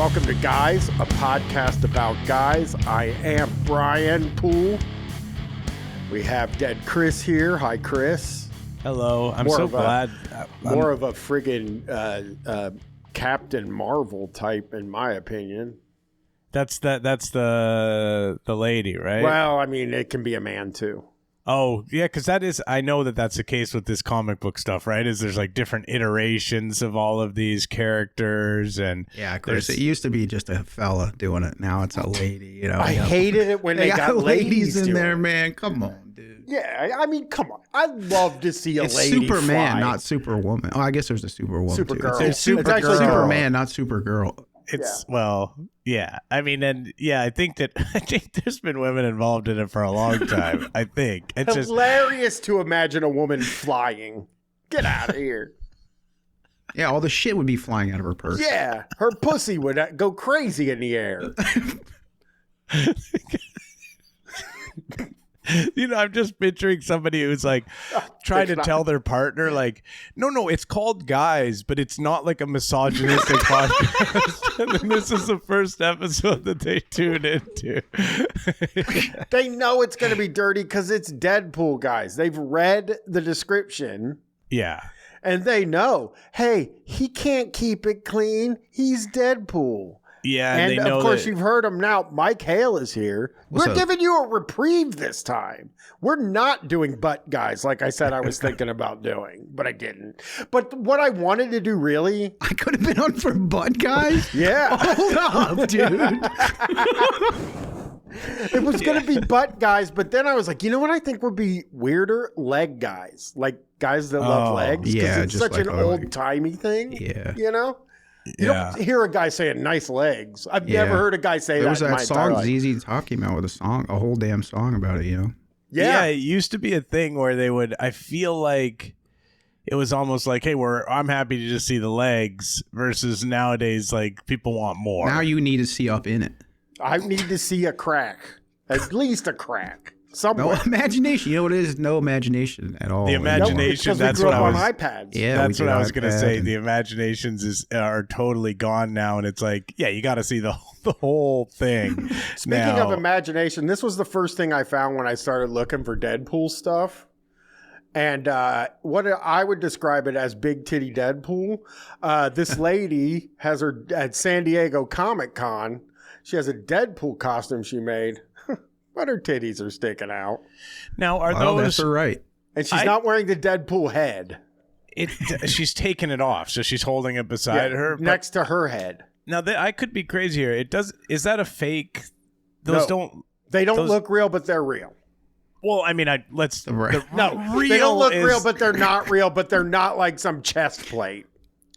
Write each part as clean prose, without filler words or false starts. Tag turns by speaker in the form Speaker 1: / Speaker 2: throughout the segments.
Speaker 1: welcome to Guys, a podcast about guys. I am Brian Poole. We have Dead Chris here. Hi, Chris.
Speaker 2: Hello. I'm so glad.
Speaker 1: More of a friggin' Captain Marvel type, in my opinion.
Speaker 2: That's the lady, right?
Speaker 1: Well, I mean, it can be a man too.
Speaker 2: Oh, yeah, because I know that's the case with this comic book stuff, right? Is there's like different iterations of all of these characters, and
Speaker 3: yeah, of course. It used to be just a fella doing it. Now it's a lady. You know,
Speaker 1: I hated it when they got ladies
Speaker 3: in there, man. Come on, dude.
Speaker 1: Yeah, I mean, come on. I'd love to see a lady
Speaker 3: Superman,
Speaker 1: fly.
Speaker 3: Not Superwoman. Oh, I guess there's a Superwoman.
Speaker 1: Supergirl.
Speaker 3: Too. It's Superman, not Supergirl.
Speaker 2: It's well, yeah. I mean, and yeah, I think there's been women involved in it for a long time. I think it's
Speaker 1: hilarious to imagine a woman flying. Get out of here.
Speaker 3: Yeah, all the shit would be flying out of her purse.
Speaker 1: Yeah, her pussy would go crazy in the air.
Speaker 2: You know, I'm just picturing somebody who's like trying to tell their partner, like, no, it's called Guys, but it's not like a misogynistic podcast. And then this is the first episode that they tune into.
Speaker 1: They know it's going to be dirty because it's Deadpool, guys. They've read the description.
Speaker 2: Yeah.
Speaker 1: And they know, hey, he can't keep it clean. He's Deadpool.
Speaker 2: Yeah,
Speaker 1: and
Speaker 2: they know
Speaker 1: of course
Speaker 2: that...
Speaker 1: you've heard him now. Mike Hale is here. We're giving you a reprieve this time. We're not doing butt guys like I said I was thinking about doing, but I didn't. But what I wanted to do really...
Speaker 3: I could have been on for butt guys?
Speaker 1: Yeah.
Speaker 3: Hold up, dude.
Speaker 1: It was going to be butt guys, but then I was like, you know what I think would be weirder? Leg guys. Like guys that love legs.
Speaker 3: Yeah,
Speaker 1: it's such an old-timey thing.
Speaker 3: Yeah.
Speaker 1: You know? You don't hear a guy saying nice legs. I've never heard a guy say that.
Speaker 3: There was
Speaker 1: that
Speaker 3: song ZZ Top came out with a whole damn song about it, you know?
Speaker 2: Yeah, it used to be a thing where they would, I feel like it was almost like, hey, I'm happy to just see the legs versus nowadays, like people want more.
Speaker 3: Now you need to see up in it.
Speaker 1: I need to see a crack. At least a crack. Somewhere.
Speaker 3: No imagination. You know what it is? No imagination at all.
Speaker 2: The imagination.
Speaker 1: That's
Speaker 2: what I was
Speaker 1: on iPads.
Speaker 3: Yeah,
Speaker 2: that's what I was going to say. The imaginations are totally gone now, and it's like, yeah, you got to see the whole thing.
Speaker 1: Speaking of imagination, this was the first thing I found when I started looking for Deadpool stuff. And what I would describe it as big titty Deadpool. This lady has her at San Diego Comic Con. She has a Deadpool costume she made. But her titties are sticking out.
Speaker 2: Now, are those...
Speaker 3: That's her right.
Speaker 1: And she's not wearing the Deadpool head.
Speaker 2: She's taking it off, so she's holding it beside her.
Speaker 1: Next to her head.
Speaker 2: Now, I could be crazy here. Is that a fake? They don't
Speaker 1: look real, but they're real.
Speaker 2: Well, I mean,
Speaker 1: they don't look real, but they're not real, but they're not like some chest plate.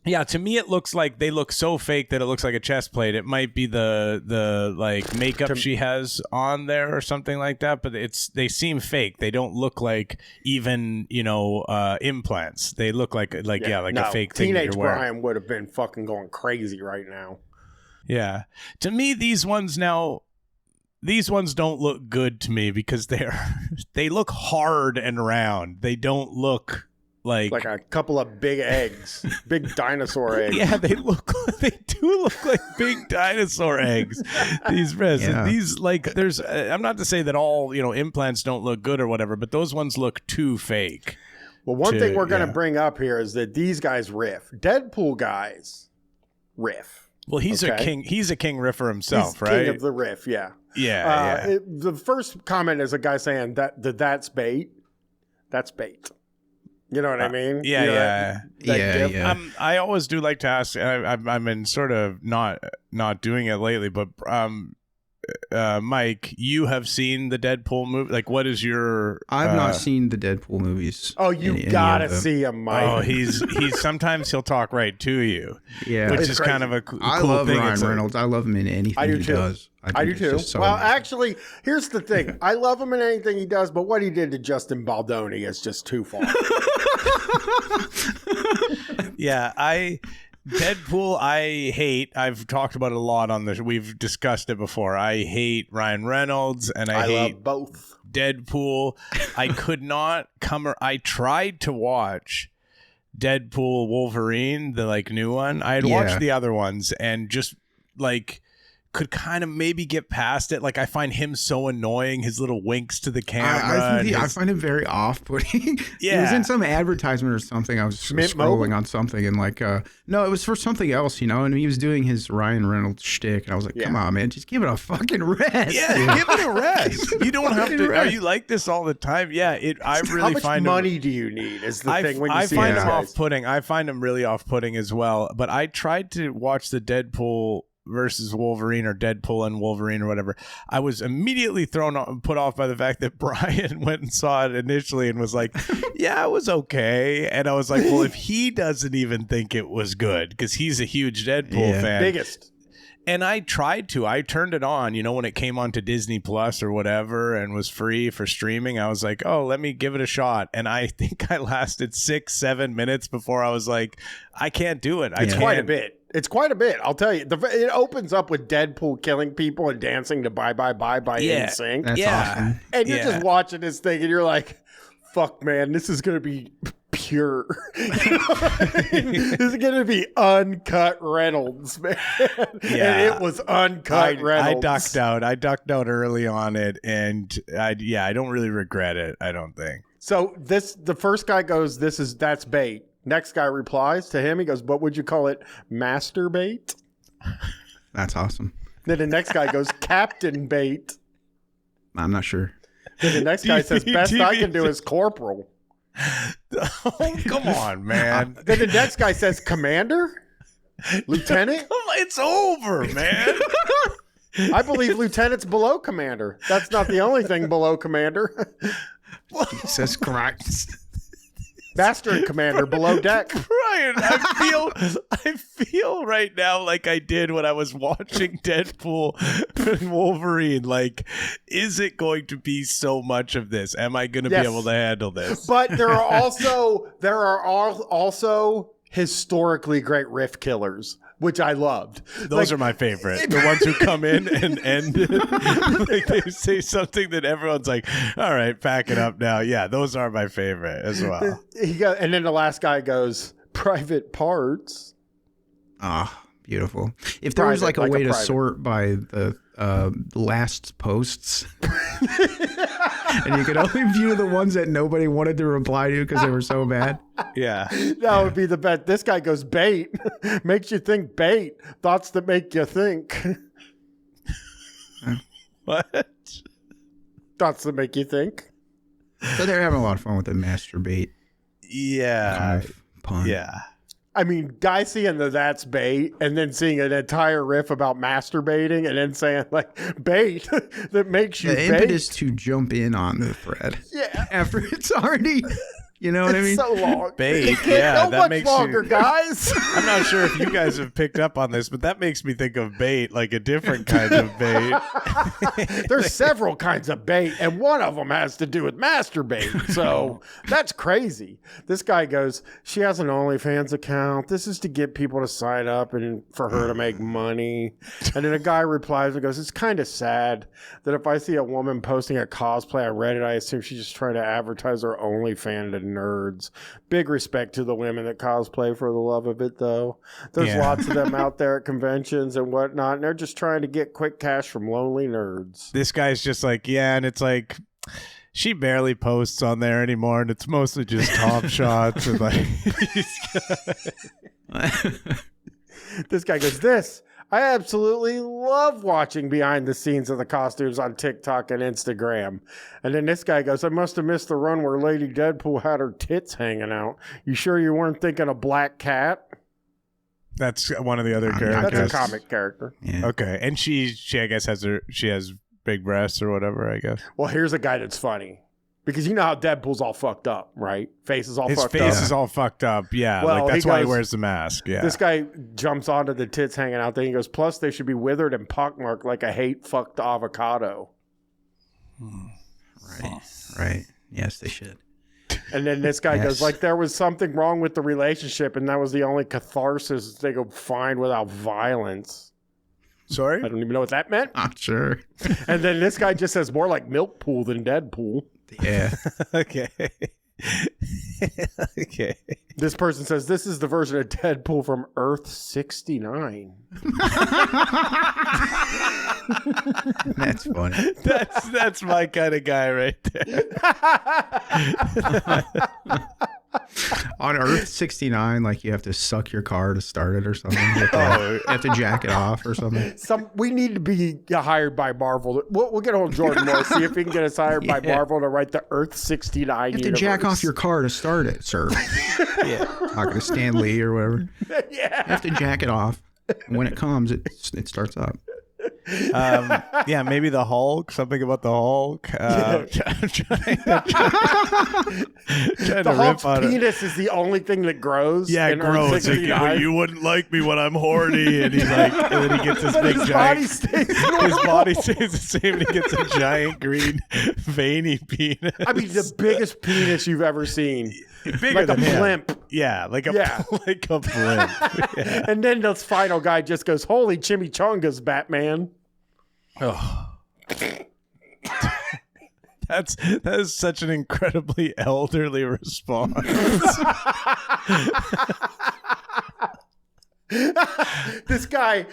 Speaker 2: Yeah, to me it looks like they look so fake that it looks like a chest plate. It might be the like makeup she has on there or something like that, but they seem fake. They don't look like even, implants. They look like a fake thing.
Speaker 1: Teenage Brian would have been fucking going crazy right now.
Speaker 2: Yeah. To me these ones don't look good to me because they look hard and round. They don't look like
Speaker 1: a couple of big eggs, big dinosaur eggs.
Speaker 2: Yeah, they do look like big dinosaur eggs. These wrists, there's. I'm not to say that all implants don't look good or whatever, but those ones look too fake.
Speaker 1: Well, one thing we're going to bring up here is that these guys riff. Deadpool guys riff.
Speaker 2: Well, he's a king. He's a king riffer himself,
Speaker 1: he's
Speaker 2: right?
Speaker 1: King of the riff, yeah.
Speaker 2: Yeah.
Speaker 1: The first comment is a guy saying that's bait. That's bait. You know what I mean?
Speaker 2: Yeah. I always do like to ask. I've been sort of not doing it lately, but Mike, you have seen the Deadpool movie. Like, what is your?
Speaker 3: I've not seen the Deadpool movies.
Speaker 1: Oh, you gotta see him, Mike.
Speaker 2: Oh, he's sometimes he'll talk right to you.
Speaker 3: Yeah,
Speaker 2: which is kind of a cool
Speaker 3: I love
Speaker 2: thing.
Speaker 3: Ryan Reynolds. I love him in anything he does.
Speaker 1: I do too. Actually, here's the thing. I love him in anything he does, but what he did to Justin Baldoni is just too far.
Speaker 2: Yeah, Deadpool, I hate. I've talked about it a lot on this. We've discussed it before. I hate Ryan Reynolds, and I hate
Speaker 1: love both.
Speaker 2: Deadpool. I could not I tried to watch Deadpool Wolverine, the new one. I had watched the other ones and just like could kind of maybe get past it. Like I find him so annoying, his little winks to the camera.
Speaker 3: I find him very off-putting.
Speaker 2: Yeah.
Speaker 3: He was in some advertisement or something. I was scrolling on something and like, no, it was for something else, you know, and he was doing his Ryan Reynolds shtick. And I was like, come on, man, just give it a fucking rest.
Speaker 2: Yeah, give it a rest. You don't have to. Are you like this all the time? Yeah, I really
Speaker 1: How
Speaker 2: find
Speaker 1: much money do you need is the thing when you see
Speaker 2: find
Speaker 1: these
Speaker 2: him
Speaker 1: guys.
Speaker 2: off-putting. I find him really off-putting as well. But I tried to watch the Deadpool versus Wolverine or Deadpool and Wolverine or whatever. I was immediately put off by the fact that Brian went and saw it initially and was like, yeah, it was okay. And I was like, well, if he doesn't even think it was good, because he's a huge Deadpool fan.
Speaker 1: Biggest.
Speaker 2: And I tried to. I turned it on, you know, when it came on to Disney Plus or whatever and was free for streaming. I was like, oh, let me give it a shot. And I think I lasted 6-7 minutes before I was like, I can't do it.
Speaker 1: It's quite a bit. It's quite a bit. I'll tell you. It opens up with Deadpool killing people and dancing to Bye Bye Bye by NSYNC.
Speaker 3: That's awesome.
Speaker 1: And you're just watching this thing and you're like, fuck, man, this is going to be pure. You know what I mean? This is going to be uncut Reynolds, man. And it was uncut Reynolds.
Speaker 2: I ducked out early on it, and I don't really regret it, I don't think.
Speaker 1: So the first guy goes, that's bait. Next guy replies to him. He goes, what would you call it? Masturbate?
Speaker 3: That's awesome.
Speaker 1: Then the next guy goes, Captain Bait.
Speaker 3: I'm not sure.
Speaker 1: Then the next guy says, best I can do is corporal.
Speaker 2: Oh, come on, man.
Speaker 1: Then the next guy says, Commander? Lieutenant?
Speaker 2: It's over, man.
Speaker 1: I believe lieutenant's below commander. That's not the only thing below commander.
Speaker 3: Jesus Christ.
Speaker 1: Master and commander below deck.
Speaker 2: Brian, I feel right now like I did when I was watching Deadpool and Wolverine. Like, is it going to be so much of this? Am I going to be able to handle this?
Speaker 1: But there are also historically great riff killers, which I loved.
Speaker 2: Those are my favorite. The ones who come in and end it. Like they say something that everyone's like, all right, pack it up now. Yeah, those are my favorite as well.
Speaker 1: And then the last guy goes, private parts.
Speaker 3: Ah, beautiful. If there was like a way to sort by the last posts and you could only view the ones that nobody wanted to reply to because they were so bad.
Speaker 2: Yeah.
Speaker 1: That would be the best. This guy goes, bait. Makes you think bait. Thoughts that make you think.
Speaker 2: What?
Speaker 1: Thoughts that make you think.
Speaker 3: So they're having a lot of fun with the masturbate.
Speaker 2: Yeah.
Speaker 3: Kind of pun.
Speaker 2: Yeah.
Speaker 1: I mean, guy seeing that's bait and then seeing an entire riff about masturbating and then saying like bait that makes you
Speaker 3: the impetus to jump in on the thread.
Speaker 1: Yeah.
Speaker 3: After it's already, you know what I mean?
Speaker 1: So long.
Speaker 2: Bait. Yeah.
Speaker 1: No
Speaker 2: that
Speaker 1: much
Speaker 2: makes
Speaker 1: longer, guys.
Speaker 2: I'm not sure if you guys have picked up on this, but that makes me think of bait, like a different kind of bait.
Speaker 1: There's several kinds of bait, and one of them has to do with masturbate. So that's crazy. This guy goes, she has an OnlyFans account. This is to get people to sign up and for her to make money. And then a guy replies and goes, it's kind of sad that if I see a woman posting a cosplay on Reddit, I assume she's just trying to advertise her OnlyFans to nerds. Big respect to the women that cosplay for the love of it, though. There's lots of them out there at conventions and whatnot, and they're just trying to get quick cash from lonely nerds.
Speaker 2: This guy's just like, yeah, and it's like she barely posts on there anymore, and it's mostly just top shots. And like,
Speaker 1: this guy goes, I absolutely love watching behind the scenes of the costumes on TikTok and Instagram. And then this guy goes, I must have missed the run where Lady Deadpool had her tits hanging out. You sure you weren't thinking of Black Cat?
Speaker 2: That's one of the other characters.
Speaker 1: That's a comic character.
Speaker 3: Yeah.
Speaker 2: Okay, and she I guess has big breasts or whatever, I guess.
Speaker 1: Well, here's a guy that's funny. Because you know how Deadpool's all fucked up, right? Face is all
Speaker 2: His
Speaker 1: fucked up.
Speaker 2: face is all fucked up, yeah.
Speaker 1: Well,
Speaker 2: like that's
Speaker 1: he
Speaker 2: why he
Speaker 1: goes-
Speaker 2: wears the mask, yeah.
Speaker 1: This guy jumps onto the tits hanging out there. He goes, plus they should be withered and pockmarked like a hate-fucked avocado.
Speaker 3: Right. Yes, they should.
Speaker 1: And then this guy
Speaker 3: Yes.
Speaker 1: goes, like, there was something wrong with the relationship, and that was the only catharsis they could find without violence.
Speaker 2: Sorry?
Speaker 1: I don't even know what that meant.
Speaker 3: Not sure.
Speaker 1: And then this guy just says more like milk pool than Deadpool.
Speaker 3: Yeah.
Speaker 2: Okay. Okay.
Speaker 1: This person says this is the version of Deadpool from Earth 69.
Speaker 3: That's funny.
Speaker 2: That's my kind of guy right there.
Speaker 3: On Earth 69, like you have to suck your car to start it or something. You have to jack it off or something.
Speaker 1: We need to be hired by Marvel. We'll get hold of Jordan Moore, see if he can get us hired by Marvel to write the Earth 69
Speaker 3: You have to jack off your car to start it, sir.
Speaker 2: Yeah.
Speaker 3: Talking to Stan Lee or whatever.
Speaker 1: Yeah.
Speaker 3: You have to jack it off. And when it comes, it starts up.
Speaker 2: Yeah, maybe the Hulk. Something about the Hulk.
Speaker 1: The Hulk's penis is the only thing that grows.
Speaker 2: Yeah, it grows. Like, you wouldn't like me when I'm horny, and he's like, and then he gets this big
Speaker 1: his
Speaker 2: giant.
Speaker 1: His
Speaker 2: body stays the same, and he gets a giant green veiny penis.
Speaker 1: I mean, the biggest penis you've ever seen.
Speaker 2: Bigger
Speaker 1: like
Speaker 2: than
Speaker 1: a
Speaker 2: him.
Speaker 1: blimp.
Speaker 2: Yeah, like a blimp. Yeah.
Speaker 1: And then the final guy just goes, "Holy chimichangas, Batman!"
Speaker 2: Oh. That is such an incredibly elderly response.
Speaker 1: This guy.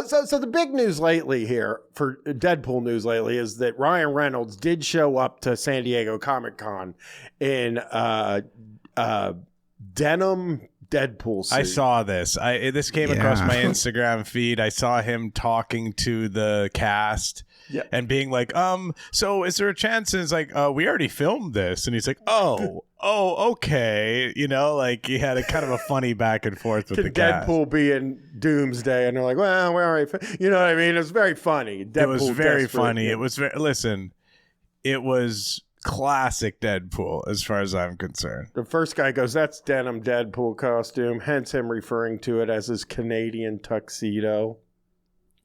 Speaker 1: So the big news lately here for Deadpool news lately is that Ryan Reynolds did show up to San Diego Comic-Con in denim Deadpool suit.
Speaker 2: I saw this. This came across my Instagram feed. I saw him talking to the cast and being like, so is there a chance? And it's like, we already filmed this. And he's like, oh, okay. You know, like he had a kind of a funny back and forth with the cast.
Speaker 1: Deadpool be in Doomsday, and they're like, well, we already, you know what I mean? It was very funny. Deadpool
Speaker 2: it was very
Speaker 1: desperate.
Speaker 2: funny. It was listen, it was classic Deadpool as far as I'm concerned.
Speaker 1: The first guy goes, that's denim Deadpool costume, hence him referring to it as his Canadian tuxedo.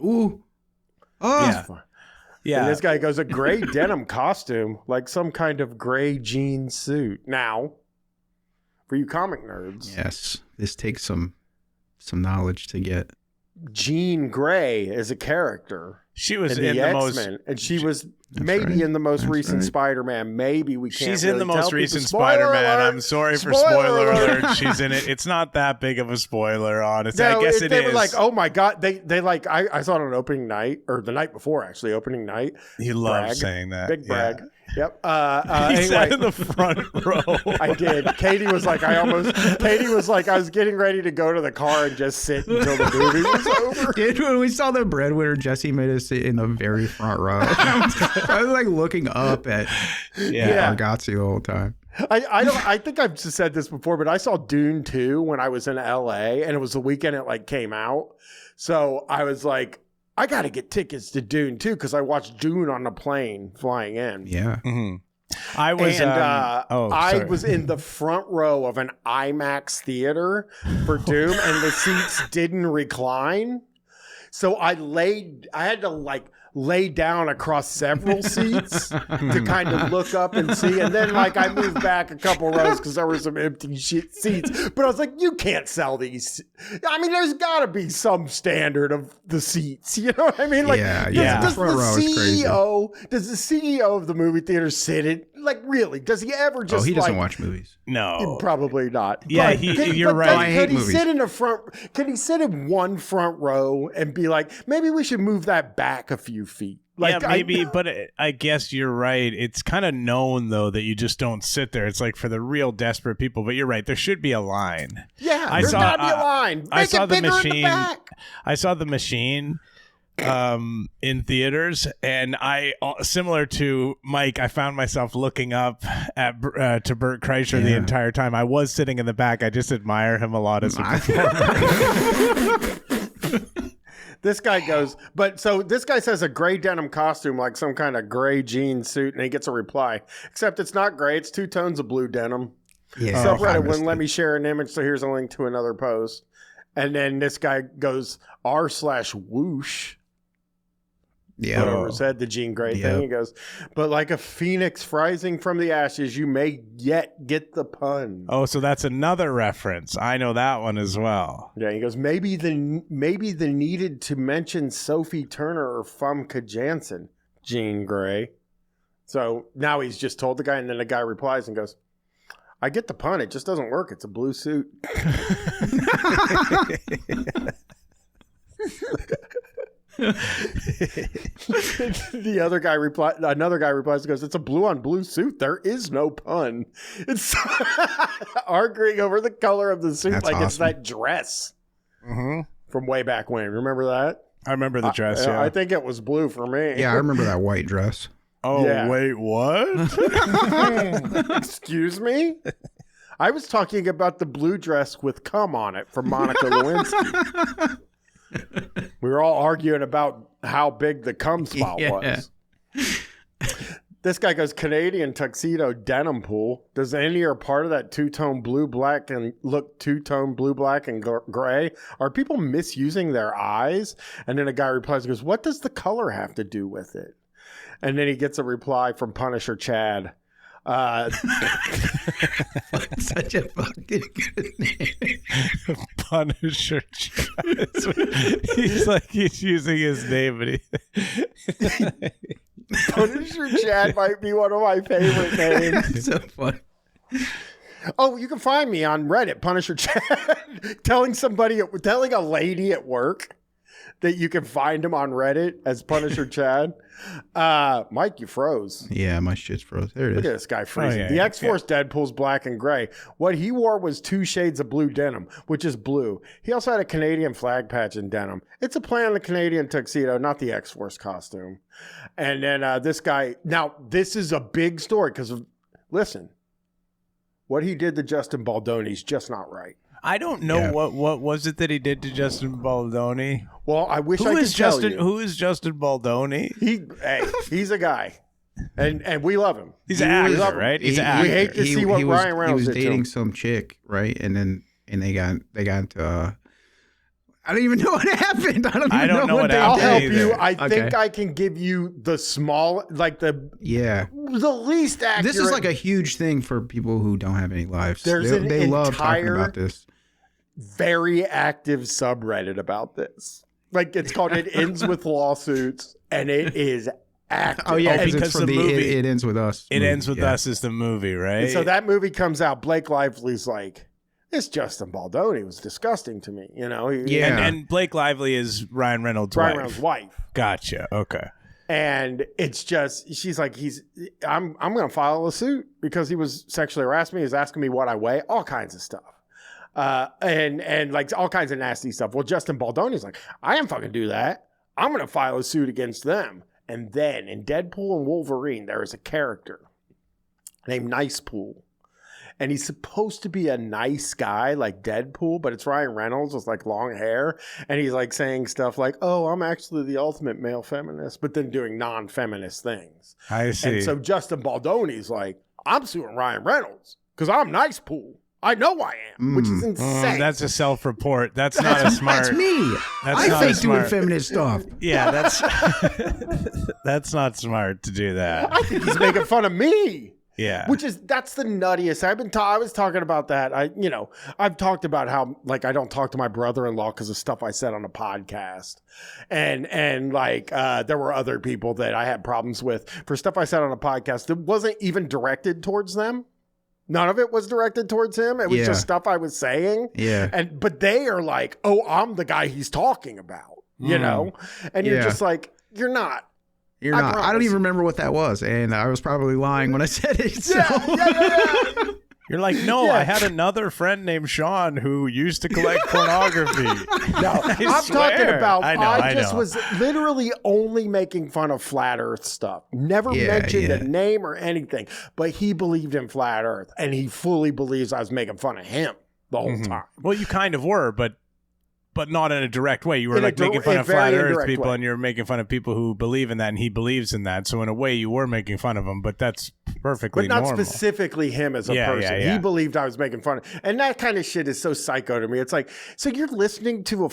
Speaker 3: Ooh. Oh.
Speaker 2: Yeah.
Speaker 1: And this guy goes, a gray denim costume, like some kind of gray jean suit. Now, for you comic nerds.
Speaker 3: Yes. This takes some knowledge to get.
Speaker 1: Jean Grey is a character.
Speaker 2: She was
Speaker 1: in the
Speaker 2: most,
Speaker 1: X-Men, and she was maybe in the most recent Spider-Man. Maybe we can't.
Speaker 2: She's
Speaker 1: really
Speaker 2: in the
Speaker 1: tell
Speaker 2: most
Speaker 1: people.
Speaker 2: recent
Speaker 1: Spoiler
Speaker 2: Spider-Man.
Speaker 1: alert!
Speaker 2: I'm sorry for
Speaker 1: Spoiler
Speaker 2: spoiler
Speaker 1: alert.
Speaker 2: alert. She's in it. It's not that big of a spoiler, honestly.
Speaker 1: No,
Speaker 2: I guess
Speaker 1: they
Speaker 2: is.
Speaker 1: were like, oh my god, they like. I saw it on opening night or the night before, actually, opening night.
Speaker 2: You love saying that.
Speaker 1: Big brag. Yep.
Speaker 2: He
Speaker 1: Anyway,
Speaker 2: sat in the front row.
Speaker 1: I did. Katie was like, I was getting ready to go to the car and just sit until the movie was over.
Speaker 3: Dude, when we saw the breadwinner, Jesse made us sit in the very front row. I was like looking up at Argazzi the whole time.
Speaker 1: I think I've just said this before, but I saw Dune 2 when I was in LA, and it was the weekend it like came out. So I was like, I got to get tickets to Dune 2 because I watched Dune on the plane flying in.
Speaker 3: Yeah.
Speaker 2: Mm-hmm. I was
Speaker 1: I was in the front row of an IMAX theater for Doom, and the seats didn't recline. So I had to like lay down across several seats to kind of look up and see. And then like I moved back a couple rows because there were some empty seats. But I was like, you can't sell these. I mean, there's got to be some standard of the seats. You know what I mean? Like, does the CEO of the movie theater sit in? Like, really? Does he ever just?
Speaker 3: Oh, he doesn't watch movies.
Speaker 2: No,
Speaker 1: probably not.
Speaker 2: Yeah, you're right.
Speaker 1: Could he sit in the front? Could he sit in one front row and be like, maybe we should move that back a few feet? Like,
Speaker 2: yeah, maybe, but I guess you're right. It's kind of known, though, that you just don't sit there. It's like for the real desperate people, but you're right. There should be a line.
Speaker 1: Yeah, there's got to be a line.
Speaker 2: I saw the
Speaker 1: bigger
Speaker 2: machine.
Speaker 1: in the back.
Speaker 2: I saw the machine in theaters, and similar to Mike, I found myself looking up at to Bert Kreischer the entire time. I was sitting in the back. I just admire him a lot as a performer.
Speaker 1: This guy goes, this guy says a gray denim costume, like some kind of gray jean suit, and he gets a reply. Except it's not gray; it's two tones of blue denim.
Speaker 3: Yeah,
Speaker 1: Subreddit wouldn't let me share an image, so here's a link to another post. And then this guy goes r/whoosh.
Speaker 3: Yeah,
Speaker 1: whatever said the Jean Grey thing. He goes, but like a phoenix rising from the ashes, you may yet get the pun.
Speaker 2: Oh, so that's another reference. I know that one as well.
Speaker 1: Yeah, he goes, maybe the needed to mention Sophie Turner or Famke Janssen, Jean Grey. So now he's just told the guy, and then the guy replies and goes, I get the pun. It just doesn't work. It's a blue suit. Another guy replies and goes, it's a blue on blue suit. There is no pun. It's arguing over the color of the suit. That's like awesome. It's that dress from way back when. Remember that?
Speaker 2: I remember the dress, yeah.
Speaker 1: I think it was blue for me.
Speaker 3: Yeah, I remember that white dress.
Speaker 2: Oh, yeah. Wait, what?
Speaker 1: Excuse me? I was talking about the blue dress with cum on it from Monica Lewinsky. We were all arguing about how big the cum spot was. This guy goes, Canadian tuxedo denim pool. Does any or part of that two-tone blue, black, and gray? Are people misusing their eyes? And then a guy replies and goes, what does the color have to do with it? And then he gets a reply from Punisher Chad.
Speaker 3: Such a fucking good name.
Speaker 2: Punisher Chad. He's like, he's using his name, but
Speaker 1: Punisher Chad might be one of my favorite names.
Speaker 3: So fun.
Speaker 1: Oh, you can find me on Reddit, Punisher Chad, telling a lady at work that you can find him on Reddit as Punisher Chad. Mike, you froze.
Speaker 3: Yeah, my shit's froze. There it is.
Speaker 1: Look at this guy freezing. The X-Force Deadpool's black and gray. What he wore was 2 shades of blue denim, which is blue. He also had a Canadian flag patch in denim. It's a play on the Canadian tuxedo, not the X-Force costume. And then this guy, now this is a big story because, listen, what he did to Justin Baldoni is just not right.
Speaker 2: I don't know what was it that he did to Justin Baldoni.
Speaker 1: Well, I wish I could tell you.
Speaker 2: Who is Justin Baldoni?
Speaker 1: He's a guy, and we love him.
Speaker 2: He's an actor, right? He's an actor.
Speaker 1: We hate to see what Ryan Reynolds did.
Speaker 3: He was dating some chick, right? And they got into. I don't even know what happened. I don't even know what happened.
Speaker 1: I'll help you. I think I can give you the small, like the least accurate.
Speaker 3: This is like a huge thing for people who don't have any lives. They love talking about this.
Speaker 1: Very active subreddit about this. Like it's called "It Ends with Lawsuits," and it is active.
Speaker 3: Oh yeah, because it's from the movie. It Ends with Us.
Speaker 2: It Ends with Us is the movie, right?
Speaker 1: And so that movie comes out. Blake Lively's like, this Justin Baldoni was disgusting to me, you know.
Speaker 2: And Blake Lively is Ryan Reynolds'
Speaker 1: wife.
Speaker 2: Gotcha. Okay.
Speaker 1: And it's just, she's like, I'm going to file a suit because he was sexually harassing me. He's asking me what I weigh, all kinds of stuff. And like all kinds of nasty stuff. Well, Justin Baldoni's like, I am fucking do that. I'm going to file a suit against them. And then in Deadpool and Wolverine, there is a character named Nicepool. And he's supposed to be a nice guy like Deadpool, but it's Ryan Reynolds with like long hair. And he's like saying stuff like, oh, I'm actually the ultimate male feminist, but then doing non-feminist things.
Speaker 2: I see.
Speaker 1: And so Justin Baldoni's like, I'm suing Ryan Reynolds because I'm Nicepool. I know I am, which is insane.
Speaker 2: That's a self-report. That's not a smart.
Speaker 3: That's me. I fake doing feminist stuff.
Speaker 2: Yeah, that's not smart to do that.
Speaker 1: I think he's making fun of me.
Speaker 2: Yeah,
Speaker 1: that's the nuttiest. I was talking about that. I've talked about how like I don't talk to my brother-in-law because of stuff I said on a podcast, and like there were other people that I had problems with for stuff I said on a podcast that wasn't even directed towards them. None of it was directed towards him. It was just stuff I was saying.
Speaker 3: Yeah.
Speaker 1: But they are like, oh, I'm the guy he's talking about, you know? And you're just like, you're not.
Speaker 3: You're not. I don't even remember what that was. And I was probably lying when I said it. So.
Speaker 1: Yeah.
Speaker 2: You're like, no, I had another friend named Sean who used to collect pornography.
Speaker 1: No, I'm talking about, I was literally only making fun of flat earth stuff. Never mentioned a name or anything, but he believed in flat earth and he fully believes I was making fun of him the whole time.
Speaker 2: Well, you kind of were, but not in a direct way. You were like making fun of flat earth people and you're making fun of people who believe in that and he believes in that. So in a way you were making fun of him, but that's perfectly normal.
Speaker 1: But not specifically him as a person. He believed I was making fun of. And that kind of shit is so psycho to me. It's like, so you're listening to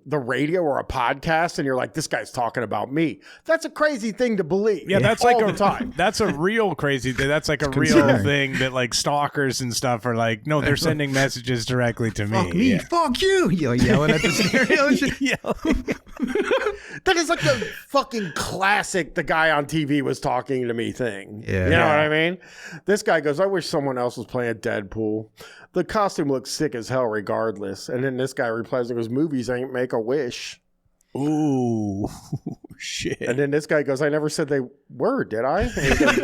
Speaker 1: the radio or a podcast and you're like, this guy's talking about me. That's a crazy thing to believe.
Speaker 2: Yeah, that's
Speaker 1: all
Speaker 2: like
Speaker 1: the time.
Speaker 2: That's a real crazy thing. That's like a real thing that like stalkers and stuff are like, no, they're sending messages directly to me.
Speaker 3: Fuck me, fuck you. You're yelling at the stereo.
Speaker 1: That is like the fucking classic the guy on TV was talking to me thing.
Speaker 3: Yeah.
Speaker 1: You know what I mean? This guy goes, I wish someone else was playing Deadpool. The costume looks sick as hell regardless. And then this guy replies and goes, movies ain't make a wish.
Speaker 2: Ooh, shit.
Speaker 1: And then this guy goes, I never said they were, did I? And he goes,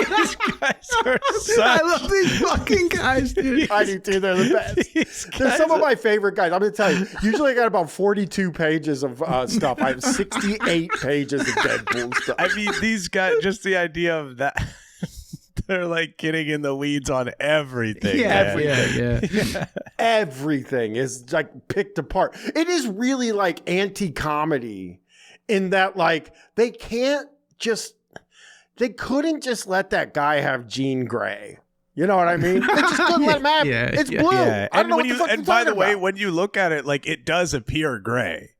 Speaker 2: These guys are
Speaker 3: I love these fucking guys, dude.
Speaker 1: I do too. They're the best. They're some of my favorite guys. I'm going to tell you. Usually I got about 42 pages of stuff. I have 68 pages of Deadpool stuff.
Speaker 2: I mean, these guys, just the idea of that. They're like getting in the weeds on everything.
Speaker 3: Yeah,
Speaker 2: man.
Speaker 1: Everything is like picked apart. It is really like anti-comedy in that like they couldn't just let that guy have Jean Grey. You know what I mean? They just couldn't let him have it. It's blue.
Speaker 2: Yeah.
Speaker 1: I don't know what the fuck
Speaker 2: and by the way, when you look at it, like it does appear gray.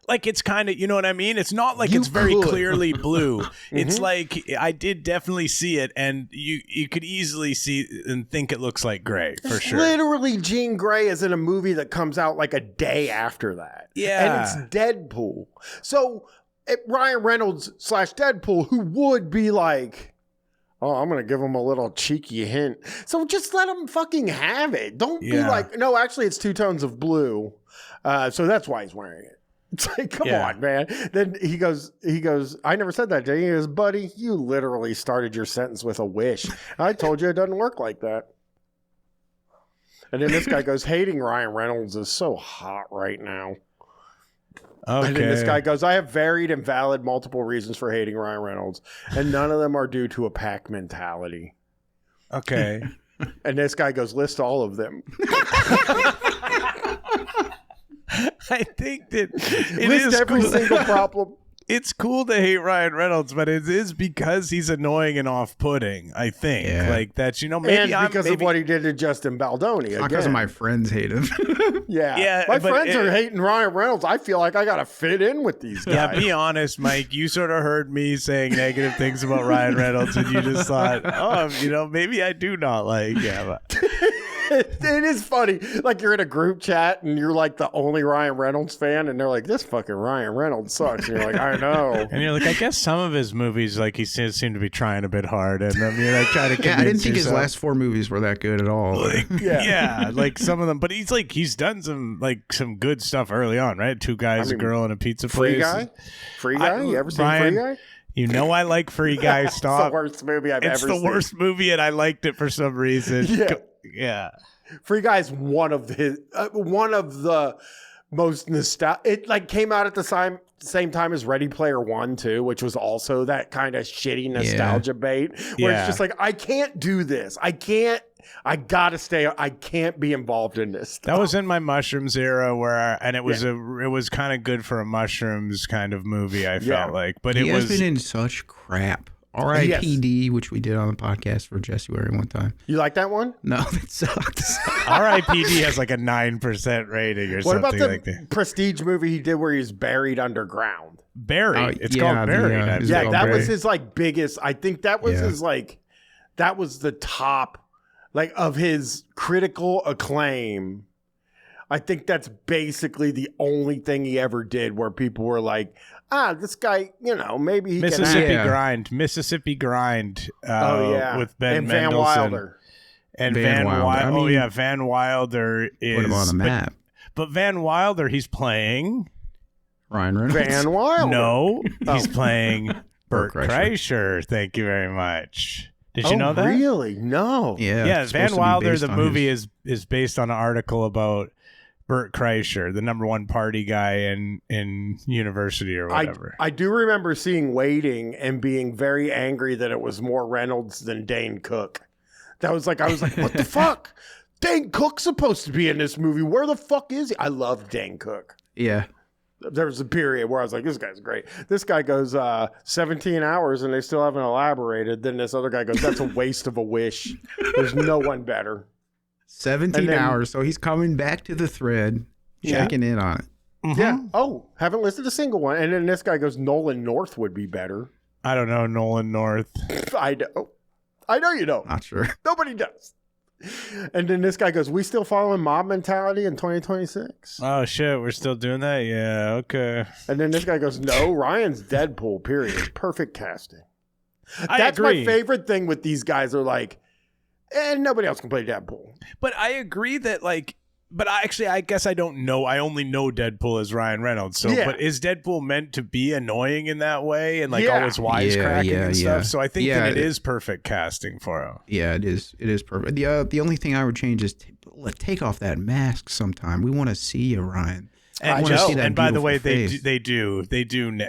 Speaker 2: Like it's kind of, you know what I mean? It's not like it's very clearly blue. It's like I did definitely see it, and you could easily see and think it looks like gray for sure.
Speaker 1: Literally, Jean Grey is in a movie that comes out like a day after that.
Speaker 2: Yeah,
Speaker 1: and it's Deadpool. So Ryan Reynolds / Deadpool, who would be like, oh, I'm going to give him a little cheeky hint. So just let him fucking have it. Don't be like, no, actually it's 2 tones of blue. So that's why he's wearing it. It's like, come on, man. Then he goes, I never said that, did he? He goes, buddy, you literally started your sentence with a wish. I told you it doesn't work like that. And then this guy goes, hating Ryan Reynolds is so hot right now.
Speaker 2: Okay.
Speaker 1: And then this guy goes, I have varied and valid multiple reasons for hating Ryan Reynolds, and none of them are due to a pack mentality.
Speaker 2: Okay.
Speaker 1: And this guy goes, list all of them.
Speaker 2: I think that it
Speaker 1: list
Speaker 2: is
Speaker 1: every
Speaker 2: cool.
Speaker 1: single problem.
Speaker 2: It's cool to hate Ryan Reynolds, but it is because he's annoying and off-putting, I think.
Speaker 3: Yeah.
Speaker 2: Like that's, maybe
Speaker 1: and because of what he did to Justin Baldoni.
Speaker 3: Not because of my friends hate him.
Speaker 1: Yeah, my friends are hating Ryan Reynolds. I feel like I got to fit in with these guys.
Speaker 2: Yeah, be honest, Mike. You sort of heard me saying negative things about Ryan Reynolds, and you just thought, oh, maybe I do not like him.
Speaker 1: It is funny. Like you're in a group chat and you're like the only Ryan Reynolds fan, and they're like, "This fucking Ryan Reynolds sucks." And you're like, "I know."
Speaker 2: And you're like, "I guess some of his movies, like he seemed to be trying a bit hard." And I mean, I try to.
Speaker 3: I didn't think his last 4 movies were that good at all.
Speaker 2: Like, like some of them, but he's done some good stuff early on, right? 2 guys, a girl, and a pizza place.
Speaker 1: Free Guy. You ever seen
Speaker 2: Brian,
Speaker 1: Free Guy?
Speaker 2: You know I like Free Guy. Stop.
Speaker 1: It's the worst movie I've ever seen.
Speaker 2: It's the worst movie, and I liked it for some reason. Yeah.
Speaker 1: Free Guy is one of the most nostalgic. It like came out at the same time as Ready Player One too, which was also that kind of shitty nostalgia bait where it's just like, I can't do this. I gotta stay. I can't be involved in this stuff.
Speaker 2: That was in my Mushrooms era it was kind of good for a Mushrooms kind of movie. I felt like, but
Speaker 3: he has been in such crap. R.I.P.D., which we did on the podcast for Jessuary one time.
Speaker 1: You like that one?
Speaker 3: No, it sucked.
Speaker 2: R.I.P.D. has like a 9% rating or something like that. What about the
Speaker 1: Prestige movie he did where he's buried underground?
Speaker 2: Buried. It's called Buried.
Speaker 1: That was his like biggest. I think that was his like. That was the top, like of his critical acclaim. I think that's basically the only thing he ever did where people were like, this guy, maybe he
Speaker 2: Mississippi
Speaker 1: can
Speaker 2: Mississippi Grind. With Ben
Speaker 1: and
Speaker 2: Mendelsohn.
Speaker 1: Van Wilder.
Speaker 2: And Van Wilder. Van Wilder is
Speaker 3: put him on the map.
Speaker 2: But Van Wilder, he's playing
Speaker 3: Ryan Reynolds.
Speaker 1: Van Wilder.
Speaker 2: No, he's playing Bert Kreischer. Thank you very much. Did you know that?
Speaker 1: Really? No.
Speaker 2: Yeah. Van Wilder, the movie is based on an article about Bert Kreischer, the #1 party guy in university or whatever.
Speaker 1: I do remember seeing Waiting and being very angry that it was more Reynolds than Dane Cook. I was like, what the fuck? Dane Cook's supposed to be in this movie. Where the fuck is he? I love Dane Cook.
Speaker 3: Yeah.
Speaker 1: There was a period where I was like, this guy's great. This guy goes 17 hours and they still haven't elaborated. Then this other guy goes, that's a waste of a wish. There's no one better.
Speaker 3: 17 hours. So he's coming back to the thread, checking in on it.
Speaker 1: Mm-hmm. Yeah. Oh, haven't listed a single one. And then this guy goes, Nolan North would be better.
Speaker 2: I don't know Nolan North.
Speaker 1: I know you don't.
Speaker 3: Not sure.
Speaker 1: Nobody does. And then this guy goes, we still following mob mentality in 2026?
Speaker 2: Oh, shit. We're still doing that? Yeah, okay.
Speaker 1: And then this guy goes, no, Ryan's Deadpool, period. Perfect casting.
Speaker 2: That's
Speaker 1: my favorite thing with these guys are like, and nobody else can play Deadpool.
Speaker 2: But I agree that, like, but I guess I don't know. I only know Deadpool as Ryan Reynolds. So, but is Deadpool meant to be annoying in that way and like always wisecracking and stuff? So I think that it is perfect casting for him.
Speaker 3: Yeah, it is. It is perfect. The only thing I would change is take off that mask sometime. We want to see you, Ryan.
Speaker 2: And by the way, they do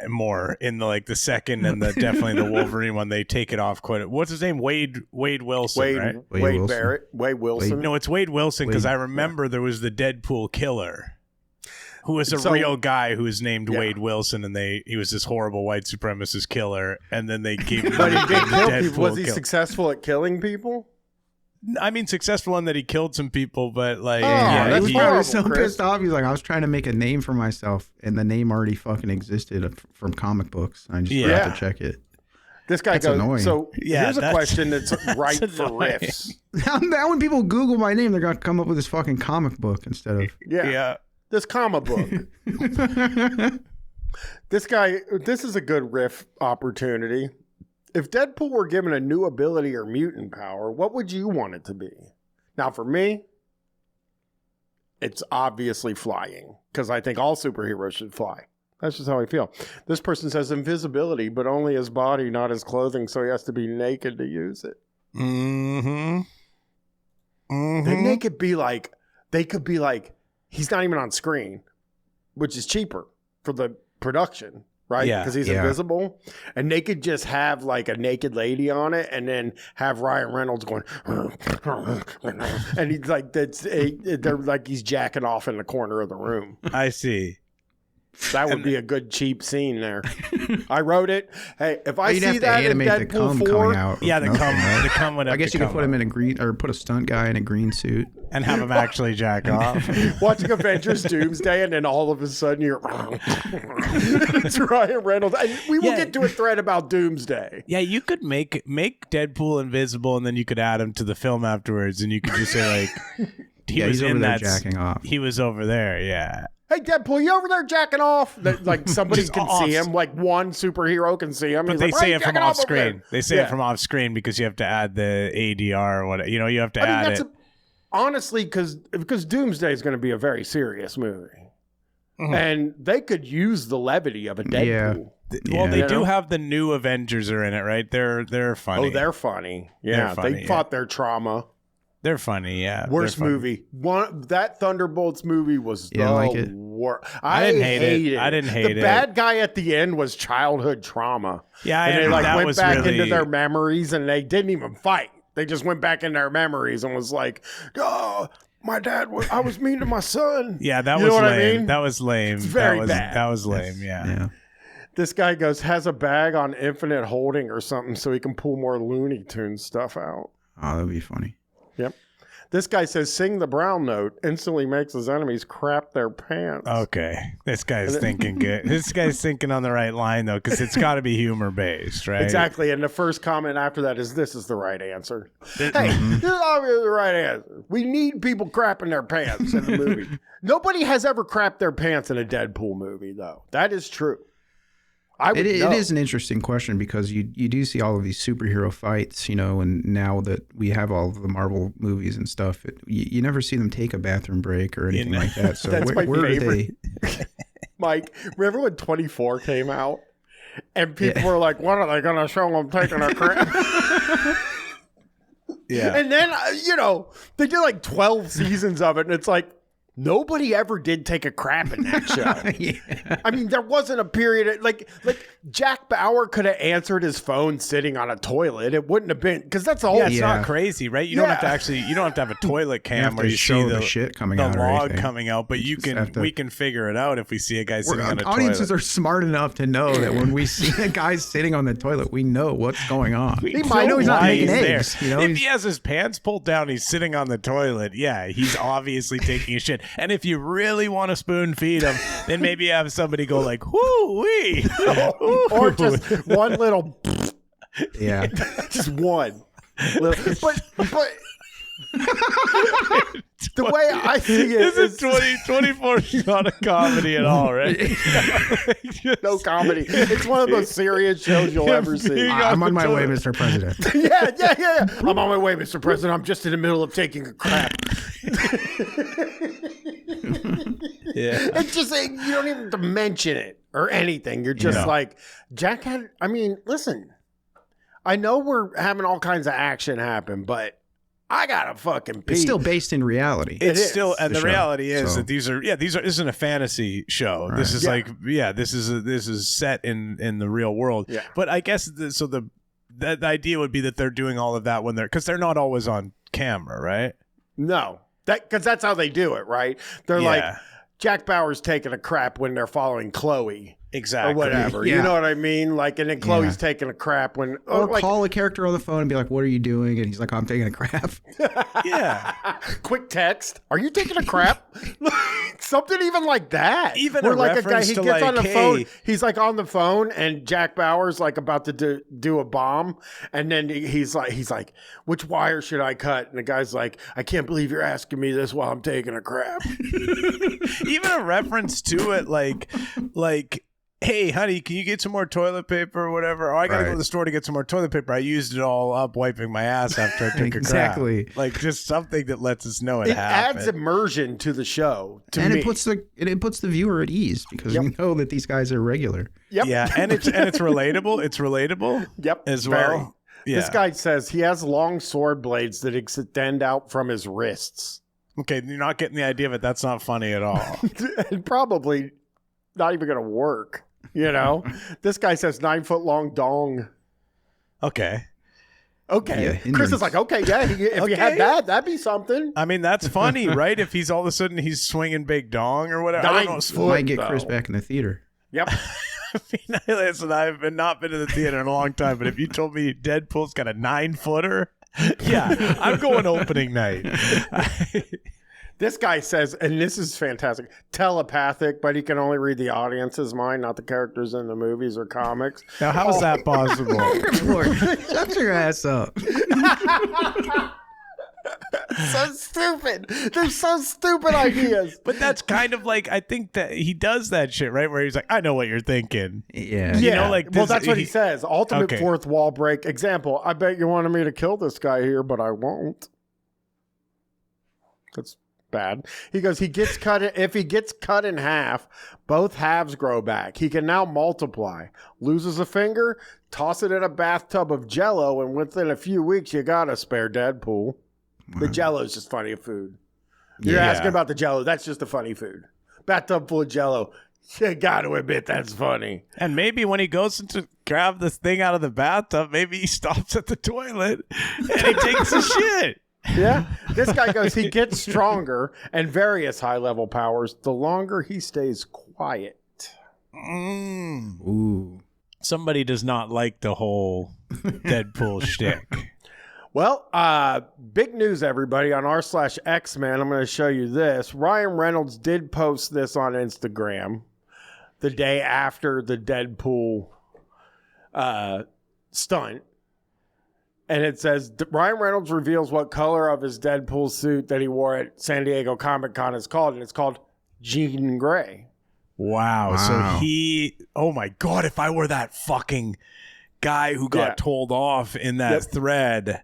Speaker 2: more in the second and definitely the Wolverine one. They take it off quite. What's his name? Wade Wilson, right?
Speaker 1: Wade Barrett. Wade Wilson.
Speaker 2: No, it's Wade Wilson because I remember there was the Deadpool killer, who was a real guy who was named Wade Wilson, and he was this horrible white supremacist killer, and then they gave him.
Speaker 1: But he did kill people. Was he successful at killing people?
Speaker 2: I mean, successful in that he killed some people, but
Speaker 3: he was so pissed off. He's like, I was trying to make a name for myself, and the name already fucking existed from comic books. I just forgot to check it.
Speaker 1: This guy goes, annoying. So here's a question that's right for
Speaker 2: annoying.
Speaker 1: riffs.
Speaker 3: Now when people Google my name, they're going to come up with this fucking comic book instead of...
Speaker 1: Yeah. This comic book. This is a good riff opportunity. If Deadpool were given a new ability or mutant power, what would you want it to be? Now, for me, it's obviously flying, because I think all superheroes should fly. That's just how I feel. This person says invisibility, but only his body, not his clothing, so he has to be naked to use it.
Speaker 2: Mm-hmm.
Speaker 1: Then they could be like, he's not even on screen, which is cheaper for the production. Right? Because he's invisible. And they could just have like a naked lady on it and then have Ryan Reynolds going, and he's like, they're like he's jacking off in the corner of the room.
Speaker 2: I see.
Speaker 1: That would be a good cheap scene there. I wrote it. Hey, if I
Speaker 3: You'd
Speaker 1: see
Speaker 3: have to
Speaker 1: that in
Speaker 3: animate
Speaker 1: Deadpool
Speaker 3: the
Speaker 1: 4,
Speaker 3: coming out.
Speaker 2: Yeah, the cum would have
Speaker 3: I guess you could put him in a green, or put a stunt guy in a green suit
Speaker 2: and have him actually jack off.
Speaker 1: Watching Avengers Doomsday, and then all of a sudden you're it's Ryan Reynolds. And we will get to a thread about Doomsday.
Speaker 2: Yeah, you could make Deadpool invisible, and then you could add him to the film afterwards, and you could just say like he was in that
Speaker 3: jacking off.
Speaker 2: He was over there. Yeah.
Speaker 1: Hey, Deadpool, you over there jacking off? Like somebody can see him, like one superhero can see him.
Speaker 2: But they say it from off screen. They say it from off screen because you have to add the ADR or whatever. You know, you have to add it.
Speaker 1: Honestly, because Doomsday is going to be a very serious movie. Mm-hmm. And they could use the levity of a Deadpool.
Speaker 2: Yeah. Well, they do have the new Avengers are in it, right? They're funny.
Speaker 1: Oh, they're funny. Yeah, they fought their trauma.
Speaker 2: They're funny, yeah.
Speaker 1: Worst movie. That Thunderbolts movie was the worst.
Speaker 2: I didn't hate it. I didn't hate it.
Speaker 1: The bad guy at the end was childhood trauma.
Speaker 2: Yeah,
Speaker 1: and they went back into their memories, and they didn't even fight. They just went back in their memories and was like, "Oh, my dad I was mean to my son."
Speaker 2: Yeah, that was lame. I mean? That was lame.
Speaker 1: It's very bad.
Speaker 2: That was lame. Yeah.
Speaker 1: This guy has a bag on infinite holding or something, so he can pull more Looney Tunes stuff out.
Speaker 3: Oh, that'd be funny.
Speaker 1: Yep. This guy says, sing the brown note, instantly makes his enemies crap their pants.
Speaker 2: Okay. This guy's thinking good. This guy's thinking on the right line, though, because it's got to be humor-based, right?
Speaker 1: Exactly. And the first comment after that is, this is the right answer. Hey, this is obviously the right answer. We need people crapping their pants in the movie. Nobody has ever crapped their pants in a Deadpool movie, though. That is true. It
Speaker 3: is an interesting question because you do see all of these superhero fights, you know, and now that we have all of the Marvel movies and stuff, you never see them take a bathroom break or anything like that. So
Speaker 1: that's
Speaker 3: where
Speaker 1: are
Speaker 3: they?
Speaker 1: Mike, remember when 24 came out and people were like, "What are they going to show them taking a crap?"
Speaker 2: Yeah,
Speaker 1: and then they did like 12 seasons of it, and it's like, nobody ever did take a crap in that show. I mean, there wasn't a period like Jack Bauer could have answered his phone sitting on a toilet. It wouldn't have been because that's the whole.
Speaker 2: Yeah, it's not crazy, right? You don't have to have a toilet cam where you see the
Speaker 3: shit coming out,
Speaker 2: the log coming out, but we can figure it out if we see a guy sitting on a toilet.
Speaker 3: Audiences are smart enough to know that when we see a guy sitting on the toilet, we know what's going on.
Speaker 1: I know
Speaker 3: he's not making eggs.
Speaker 2: If he has his pants pulled down, he's sitting on the toilet. Yeah, he's obviously taking a shit. And if you really want to spoon feed him, then maybe have somebody go like, "Whoo wee,"
Speaker 1: or just one little,
Speaker 3: yeah,
Speaker 1: just one. Little, but The way I see it
Speaker 2: is 2024 is not a comedy at all, right?
Speaker 1: No comedy. It's one of the most serious shows you'll ever see.
Speaker 3: I'm on my way, Mr. President.
Speaker 1: Yeah. I'm on my way, Mr. President. I'm just in the middle of taking a crap.
Speaker 2: Yeah.
Speaker 1: It's just, you don't even have to mention it or anything. You're just like, Jack had, I mean, listen, I know we're having all kinds of action happen, but I gotta fucking pee.
Speaker 3: It's still based in reality.
Speaker 2: It's still, and the
Speaker 3: show.
Speaker 2: reality is
Speaker 3: So-
Speaker 2: that this isn't a fantasy show.
Speaker 3: Right.
Speaker 2: This is this is set in the real world.
Speaker 1: Yeah.
Speaker 2: But I guess the idea would be that they're doing all of that because they're not always on camera, right?
Speaker 1: No, because that's how they do it, right? They're like, Jack Bauer's taking a crap when they're following Chloe.
Speaker 2: Exactly.
Speaker 1: Or whatever.
Speaker 3: Yeah.
Speaker 1: You know what I mean? Like, and then Chloe's taking a crap when...
Speaker 3: Or
Speaker 1: like,
Speaker 3: call a character on the phone and be like, what are you doing? And he's like, I'm taking a crap.
Speaker 2: Yeah.
Speaker 1: Quick text. Are you taking a crap? Something even like that.
Speaker 2: Even
Speaker 1: where
Speaker 2: a
Speaker 1: like
Speaker 2: reference
Speaker 1: he
Speaker 2: to
Speaker 1: gets
Speaker 2: like,
Speaker 1: on the
Speaker 2: hey.
Speaker 1: phone. He's like on the phone and Jack Bauer's like about to do a bomb. And then he's like, which wire should I cut? And the guy's like, I can't believe you're asking me this while I'm taking a crap.
Speaker 2: Even a reference to it like, hey, honey, can you get some more toilet paper or whatever? Oh, I got to go to the store to get some more toilet paper. I used it all up wiping my ass after I took
Speaker 3: Exactly.
Speaker 2: a crap. Like, just something that lets us know
Speaker 1: It
Speaker 2: happened.
Speaker 1: adds immersion to the show.
Speaker 3: And it puts the viewer at ease because we know that these guys are regular.
Speaker 1: Yep.
Speaker 2: Yeah, and it's relatable. It's relatable.
Speaker 1: Yep.
Speaker 2: As
Speaker 1: very.
Speaker 2: well. Yeah.
Speaker 1: This guy says he has long sword blades that extend out from his wrists.
Speaker 2: Okay, you're not getting the idea of it. That's not funny at all.
Speaker 1: And probably not even going to work. You know, this guy says 9-foot long dong.
Speaker 2: Okay.
Speaker 1: Okay.
Speaker 3: Yeah,
Speaker 1: Chris is like, okay, yeah. If you had that, that'd be something.
Speaker 2: I mean, that's funny, right? If he's all of a sudden he's swinging big dong or whatever. I don't know.
Speaker 1: 9 foot,
Speaker 3: Might get
Speaker 1: though.
Speaker 3: Chris back in the theater.
Speaker 1: Yep.
Speaker 2: I mean, listen, I've not been to the theater in a long time, but if you told me Deadpool's got a 9-footer, yeah, I'm going opening night.
Speaker 1: This guy says, and this is fantastic, telepathic, but he can only read the audience's mind, not the characters in the movies or comics.
Speaker 2: Now, how is that possible?
Speaker 3: Lord, shut your ass up.
Speaker 1: So stupid. They're so stupid ideas.
Speaker 2: But that's kind of like, I think that he does that shit, right? Where he's like, I know what you're thinking.
Speaker 3: Yeah.
Speaker 2: You know, like
Speaker 1: well,
Speaker 2: this-
Speaker 1: that's what he says. Ultimate
Speaker 2: Okay.
Speaker 1: fourth wall break. Example, I bet you wanted me to kill this guy here, but I won't. That's bad. He goes, if he gets cut in half, both halves grow back. He can now multiply. Loses a finger, toss it in a bathtub of Jell-O, and within a few weeks, you got a spare Deadpool. The Jell-O is just funny food. You're asking about the Jell-O. That's just a funny food. Bathtub full of Jell-O. You got to admit that's funny.
Speaker 2: And maybe when he goes to grab this thing out of the bathtub, maybe he stops at the toilet and he takes a shit.
Speaker 1: Yeah. This guy goes, he gets stronger and various high-level powers the longer he stays quiet.
Speaker 3: Ooh.
Speaker 2: Somebody does not like the whole Deadpool shtick.
Speaker 1: Well, big news, everybody. On r/X-Men, I'm going to show you this. Ryan Reynolds did post this on Instagram the day after the Deadpool stunt. And it says, Ryan Reynolds reveals what color of his Deadpool suit that he wore at San Diego Comic-Con is called. And it's called Jean Grey.
Speaker 2: Wow. So oh my God, if I were that fucking guy who got told off in that thread,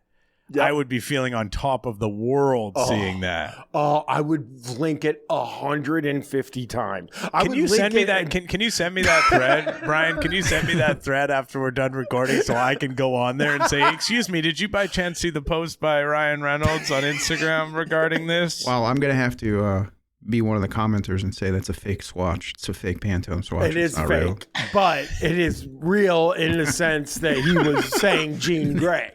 Speaker 2: I would be feeling on top of the world seeing that.
Speaker 1: Oh, I would link it 150 times.
Speaker 2: Can you send me that? Can you send me that thread, Brian? Can you send me that thread after we're done recording so I can go on there and say, excuse me, did you by chance see the post by Ryan Reynolds on Instagram regarding this?
Speaker 3: Well, I'm going to have to be one of the commenters and say that's a fake swatch. It's a fake Pantone swatch.
Speaker 1: It is
Speaker 3: not
Speaker 1: fake,
Speaker 3: real.
Speaker 1: but it is real in the sense that he was saying Jean Grey.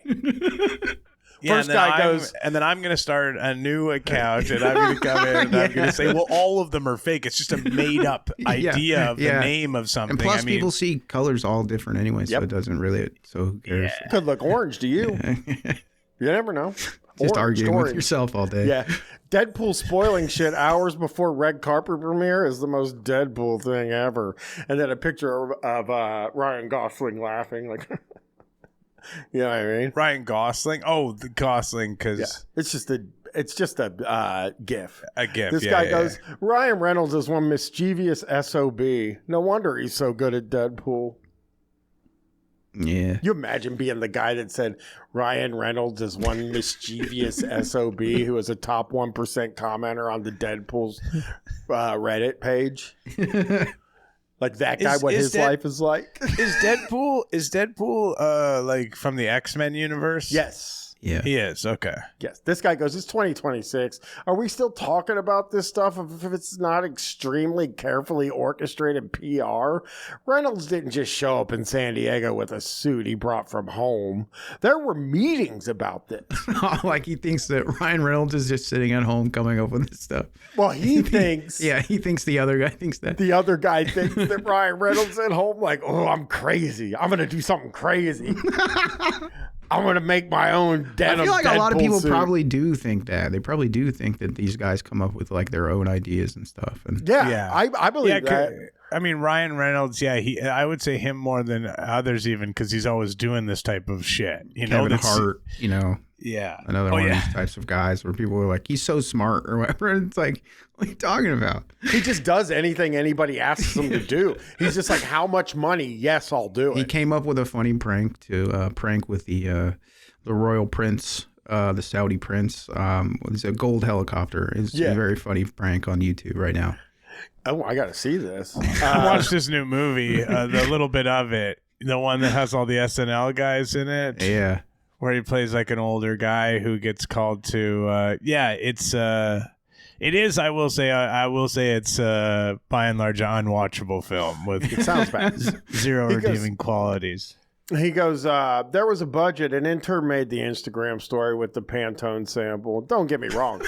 Speaker 1: First guy goes,
Speaker 2: and then I'm going to start a new account, and I'm going to come in and I'm going to say, well, all of them are fake. It's just a made up idea of the name of something.
Speaker 3: And plus, people see colors all different anyway, so it doesn't really. So who cares?
Speaker 1: could look orange to you. You never know.
Speaker 3: Just
Speaker 1: Orange,
Speaker 3: arguing with
Speaker 1: orange.
Speaker 3: yourself all day.
Speaker 1: Yeah. Deadpool spoiling shit hours before red carpet premiere is the most Deadpool thing ever. And then a picture of Ryan Gosling laughing like You know what I mean?
Speaker 2: Ryan Gosling. Oh, the Gosling, because
Speaker 1: it's just a gif.
Speaker 2: A gif.
Speaker 1: This guy goes, Ryan Reynolds is one mischievous SOB. No wonder he's so good at Deadpool.
Speaker 3: Yeah.
Speaker 1: You imagine being the guy that said Ryan Reynolds is one mischievous SOB who is a top 1% commenter on the Deadpool's Reddit page? Like that guy, what his life is like?
Speaker 2: Is Deadpool like from the X-Men universe?
Speaker 1: Yes.
Speaker 3: Yeah.
Speaker 2: He is. Okay.
Speaker 1: Yes. This guy goes, it's 2026. Are we still talking about this stuff if it's not extremely carefully orchestrated PR? Reynolds didn't just show up in San Diego with a suit he brought from home. There were meetings about this.
Speaker 3: Like he thinks that Ryan Reynolds is just sitting at home coming up with this stuff.
Speaker 1: Well, he thinks.
Speaker 3: Yeah, he thinks the other guy thinks that.
Speaker 1: The other guy thinks that Ryan Reynolds at home like, oh, I'm crazy. I'm going to do something crazy. I'm going to make my own denim.
Speaker 3: I feel like
Speaker 1: Deadpool
Speaker 3: a lot of people
Speaker 1: suit.
Speaker 3: probably do think that. They probably do think that these guys come up with like their own ideas and stuff. And
Speaker 1: I believe that.
Speaker 2: I mean, Ryan Reynolds, I would say him more than others even because he's always doing this type of shit. You know,
Speaker 3: Kevin Hart, another one of these types of guys where people are like, he's so smart or whatever. And it's like, what are you talking about?
Speaker 1: He just does anything anybody asks him to do. He's just like, how much money? Yes, I'll do it.
Speaker 3: He came up with a funny prank to prank with the royal prince, the Saudi prince. It's a gold helicopter. It's a very funny prank on YouTube right now.
Speaker 1: Oh, I got to see this.
Speaker 2: I watched this new movie, the little bit of it, the one that has all the SNL guys in it.
Speaker 3: Yeah.
Speaker 2: Where he plays like an older guy who gets called to, it is. I will say it's by and large an unwatchable film with
Speaker 1: it sounds bad.
Speaker 2: Zero redeeming qualities.
Speaker 1: He goes, there was a budget. An intern made the Instagram story with the Pantone sample. Don't get me wrong.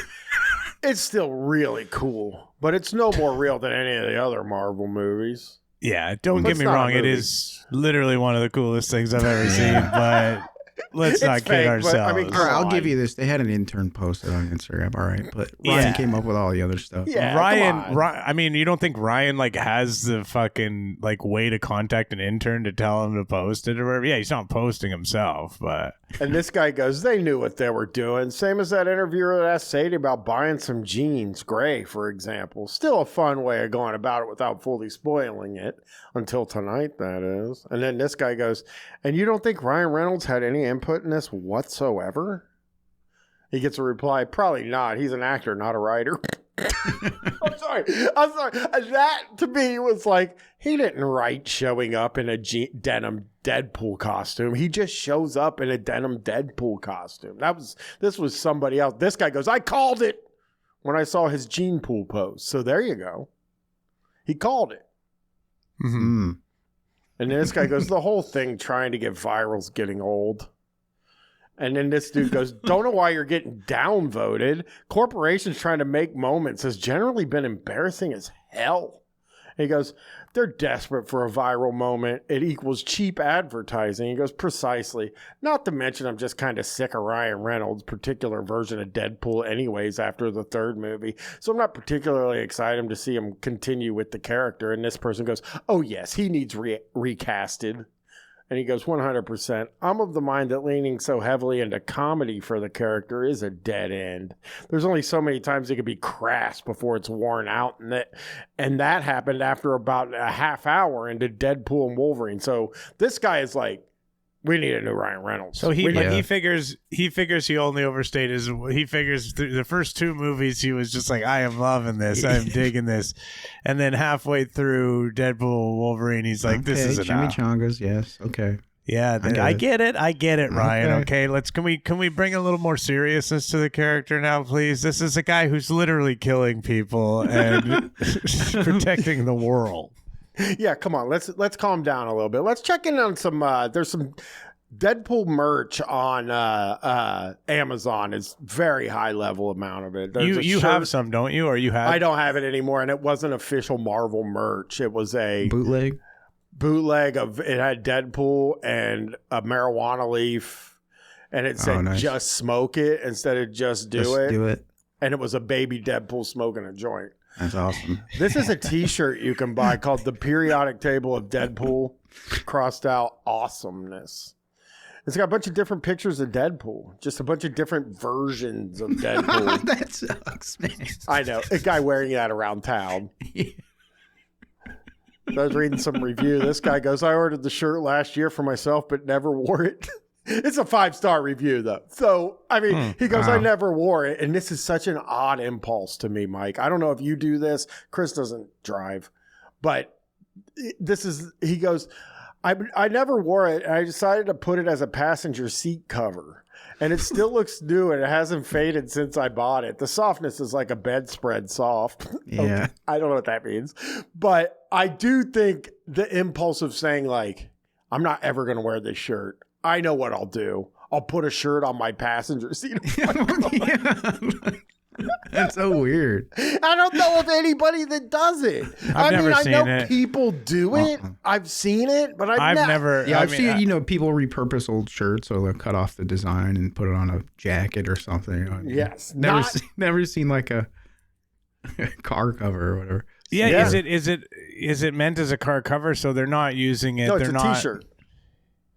Speaker 1: It's still really cool, but it's no more real than any of the other Marvel movies.
Speaker 2: Yeah, don't get me wrong. It is literally one of the coolest things I've ever seen, but let's not kid ourselves.
Speaker 1: I mean,
Speaker 3: all right, I'll give you this. They had an intern posted on Instagram. All right, but Ryan came up with all the other stuff.
Speaker 1: Yeah,
Speaker 2: Ryan. I mean, you don't think Ryan like has the fucking like way to contact an intern to tell him to post it or whatever? Yeah, he's not posting himself, but.
Speaker 1: And this guy goes, they knew what they were doing. Same as that interviewer that asked Sadie about buying some jeans, gray, for example. Still a fun way of going about it without fully spoiling it. Until tonight, that is. And then this guy goes, and you don't think Ryan Reynolds had any input in this whatsoever? He gets a reply, probably not. He's an actor, not a writer. I'm sorry. That to me was like, he didn't write showing up in a denim Deadpool costume. He just shows up in a denim Deadpool costume. This was somebody else. This guy goes, I called it when I saw his gene pool post. So there you go. He called it.
Speaker 3: Mm-hmm.
Speaker 1: And then this guy goes, the whole thing trying to get viral is getting old. And then this dude goes, don't know why you're getting downvoted. Corporations trying to make moments has generally been embarrassing as hell. And he goes, they're desperate for a viral moment. It equals cheap advertising. He goes, precisely. Not to mention I'm just kind of sick of Ryan Reynolds' particular version of Deadpool anyways after the third movie. So I'm not particularly excited to see him continue with the character. And this person goes, oh yes, he needs recasted. And he goes, 100%. I'm of the mind that leaning so heavily into comedy for the character is a dead end. There's only so many times it could be crass before it's worn out. And that happened after about a half hour into Deadpool and Wolverine. So this guy is like, we need a new Ryan Reynolds.
Speaker 2: So he figures he only overstayed his. He figures the first two movies he was just like, I am loving this, I am digging this, and then halfway through Deadpool, Wolverine, he's like, this is enough.
Speaker 3: Chimichangas, yes, okay.
Speaker 2: Yeah, I get it, Ryan. Okay, can we bring a little more seriousness to the character now, please? This is a guy who's literally killing people and protecting the world.
Speaker 1: Yeah, come on. Let's calm down a little bit. Let's check in on some. There's some Deadpool merch on Amazon. It's very high level amount of it.
Speaker 2: You have some, don't you? Or you have?
Speaker 1: I don't have it anymore, and it wasn't official Marvel merch. It was a bootleg of. It had Deadpool and a marijuana leaf, and it said
Speaker 3: nice.
Speaker 1: "Just smoke it" instead of "Just do it." And it was a baby Deadpool smoking a joint.
Speaker 3: That's awesome.
Speaker 1: This is a t-shirt you can buy called the Periodic Table of Deadpool, crossed out awesomeness. It's got a bunch of different pictures of Deadpool. Just a bunch of different versions of Deadpool.
Speaker 3: That sucks, man.
Speaker 1: I know. A guy wearing that around town.
Speaker 3: Yeah.
Speaker 1: I was reading some review. This guy goes, I ordered the shirt last year for myself, but never wore it. It's a 5-star review, though. So, I mean, he goes, I never wore it. And this is such an odd impulse to me, Mike. I don't know if you do this. Chris doesn't drive. But he goes, I never wore it. And I decided to put it as a passenger seat cover. And it still looks new, and it hasn't faded since I bought it. The softness is like a bedspread soft.
Speaker 3: Yeah.
Speaker 1: I don't know what that means. But I do think the impulse of saying, like, I'm not ever going to wear this shirt. I know what I'll do. I'll put a shirt on my passenger seat.
Speaker 3: That's so weird.
Speaker 1: I don't know of anybody that does it. I know people do it. I've seen it, but I've never.
Speaker 3: Yeah, I've seen people repurpose old shirts, so they'll cut off the design and put it on a jacket or something.
Speaker 1: Yes,
Speaker 3: never seen like a car cover or whatever.
Speaker 2: Yeah, is it meant as a car cover? So they're not using it.
Speaker 1: No,
Speaker 2: they're
Speaker 1: it's a T-shirt.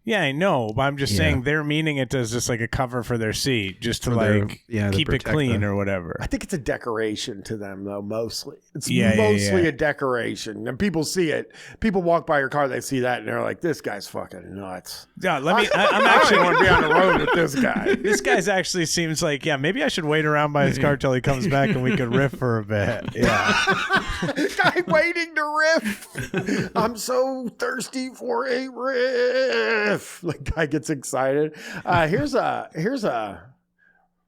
Speaker 2: Yeah, I know, but I'm just saying they're meaning it as just like a cover for their seat, just to keep it clean or whatever.
Speaker 1: I think it's a decoration to them, though, mostly. It's mostly a decoration. And people see it. People walk by your car, they see that, and they're like, this guy's fucking nuts.
Speaker 2: Yeah, I'm actually
Speaker 1: want to be on the road with this guy.
Speaker 2: This guy's actually seems like, maybe I should wait around by his car till he comes back and we could riff for a bit. Yeah.
Speaker 1: Guy waiting to riff. I'm so thirsty for a riff. The guy gets excited. Here's a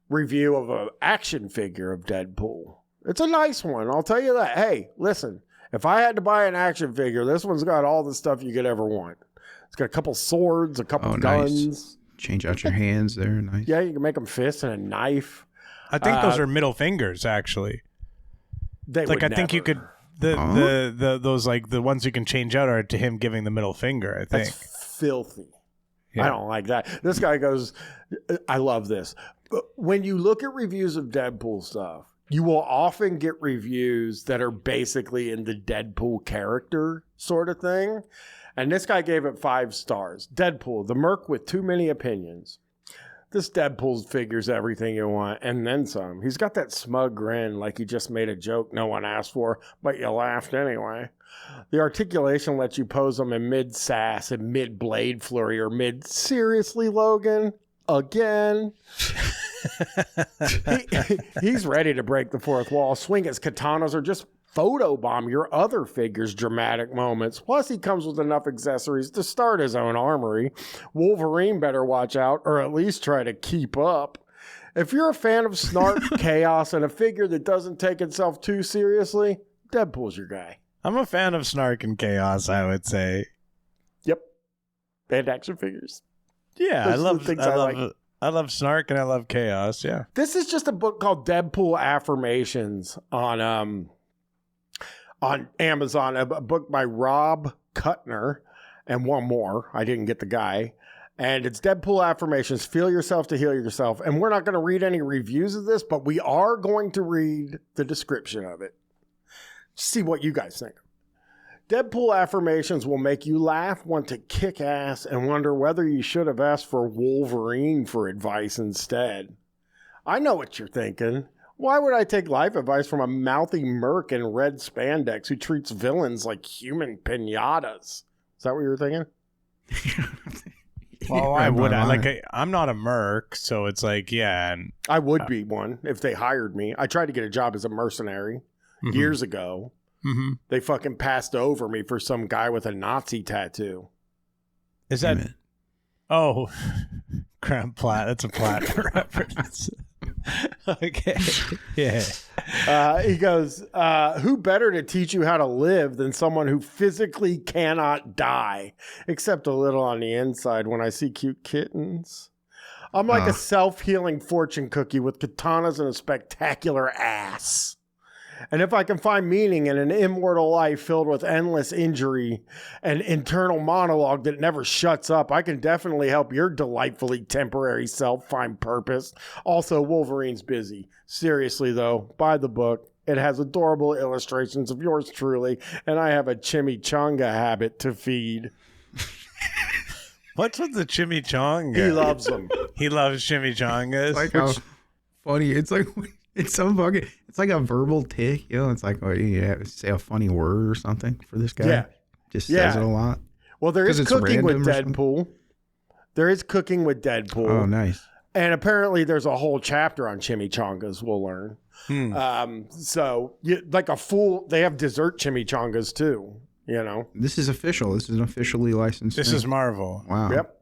Speaker 1: review of an action figure of Deadpool. It's a nice one, I'll tell you that. Hey, listen, if I had to buy an action figure, this one's got all the stuff you could ever want. It's got a couple swords, a couple guns.
Speaker 3: Nice. Change out your hands there. Nice.
Speaker 1: Yeah, you can make them fists and a knife.
Speaker 2: I think those are middle fingers, actually. I think you could. Those like the ones you can change out are to him giving the middle finger. I think
Speaker 1: that's filthy.
Speaker 2: Yeah.
Speaker 1: I don't like that. This guy goes, I love this. When you look at reviews of Deadpool stuff, you will often get reviews that are basically in the Deadpool character sort of thing. And this guy gave it 5 stars. Deadpool, the Merc with too many opinions. This Deadpool figures everything you want and then some. He's got that smug grin like he just made a joke no one asked for, but you laughed anyway. The articulation lets you pose them in mid-sass and mid-blade flurry or mid-seriously, Logan? Again? He's ready to break the fourth wall, swing his katanas, or just photobomb your other figure's dramatic moments. Plus, he comes with enough accessories to start his own armory. Wolverine better watch out, or at least try to keep up. If you're a fan of snark, chaos, and a figure that doesn't take itself too seriously, Deadpool's your guy.
Speaker 2: I'm a fan of snark and chaos, I would say.
Speaker 1: Yep. And action figures.
Speaker 2: Yeah, I love snark and I love chaos, yeah.
Speaker 1: This is just a book called Deadpool Affirmations on Amazon, a book by Rob Kuttner and one more. I didn't get the guy. And it's Deadpool Affirmations, Feel Yourself to Heal Yourself. And we're not going to read any reviews of this, but we are going to read the description of it. See what you guys think. Deadpool Affirmations will make you laugh, want to kick ass, and wonder whether you should have asked for Wolverine for advice instead. I know what you're thinking. Why would I take life advice from a mouthy merc in red spandex who treats villains like human piñatas? Is that what you were thinking?
Speaker 2: Well, I would. I'm not a merc, so it's like, yeah. And
Speaker 1: I would be one if they hired me. I tried to get a job as a mercenary years ago.
Speaker 2: Mm-hmm.
Speaker 1: They fucking passed over me for some guy with a Nazi tattoo.
Speaker 2: Is that? Oh, Graham Platt. That's a Platt reference. Okay. Yeah.
Speaker 1: He goes, who better to teach you how to live than someone who physically cannot die, except a little on the inside when I see cute kittens. I'm like a self-healing fortune cookie with katanas and a spectacular ass. And if I can find meaning in an immortal life filled with endless injury and internal monologue that never shuts up, I can definitely help your delightfully temporary self find purpose. Also, Wolverine's busy. Seriously, though, buy the book. It has adorable illustrations of yours truly, and I have a chimichanga habit to feed.
Speaker 2: What's with the chimichanga?
Speaker 1: He loves them.
Speaker 2: He loves chimichangas.
Speaker 3: Like how funny. It's like it's so fucking. It's like a verbal tick. You know, it's like say a funny word or something for this guy.
Speaker 1: Yeah.
Speaker 3: Just says it a lot.
Speaker 1: Well, there is cooking with Deadpool. There is cooking with Deadpool.
Speaker 3: Oh, nice.
Speaker 1: And apparently there's a whole chapter on chimichangas, we'll learn. So, they have dessert chimichangas too, you know.
Speaker 3: This is official. This is an officially licensed
Speaker 2: This
Speaker 3: thing.
Speaker 2: is Marvel.
Speaker 3: Wow.
Speaker 1: Yep.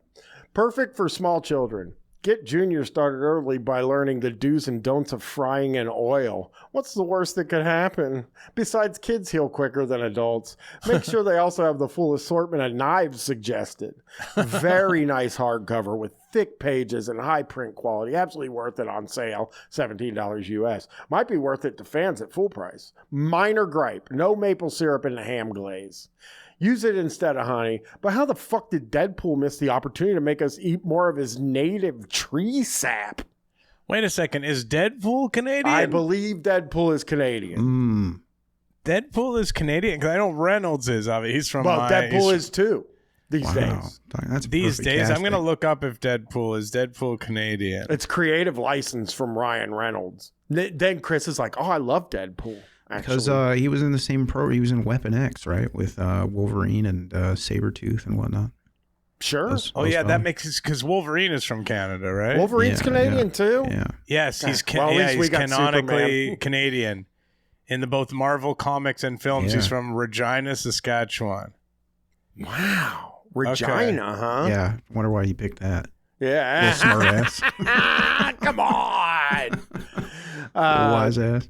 Speaker 1: Perfect for small children. Get Junior started early by learning the do's and don'ts of frying in oil. What's the worst that could happen? Besides, kids heal quicker than adults. Make sure they also have the full assortment of knives suggested. Very nice hardcover with thick pages and high print quality. Absolutely worth it on sale. $17 US. Might be worth it to fans at full price. Minor gripe. No maple syrup in the ham glaze. Use it instead of honey. But how the fuck did Deadpool miss the opportunity to make us eat more of his native tree sap?
Speaker 2: Wait a second. Is Deadpool Canadian?
Speaker 1: I believe Deadpool is Canadian.
Speaker 2: Deadpool is Canadian? Because I know Reynolds is. I mean, he's from...
Speaker 1: Well, Deadpool is too. These days.
Speaker 3: That's
Speaker 2: these days.
Speaker 3: casting.
Speaker 2: I'm going to look up if Deadpool is Canadian.
Speaker 1: It's creative license from Ryan Reynolds. Then Chris is like, oh, I love Deadpool.
Speaker 3: Because he was in the same he was in Weapon X, right? With Wolverine and Sabretooth and whatnot.
Speaker 1: Sure.
Speaker 2: That makes sense because Wolverine is from Canada, right?
Speaker 1: Wolverine's Canadian too?
Speaker 3: Yeah.
Speaker 2: Yes, he's
Speaker 1: he's
Speaker 2: canonically Canadian. In both Marvel comics and films, he's from Regina, Saskatchewan.
Speaker 1: Wow. Regina, huh?
Speaker 3: Yeah. Wonder why he picked that.
Speaker 1: Yeah.
Speaker 3: Smart ass.
Speaker 1: Come on.
Speaker 3: Wise ass.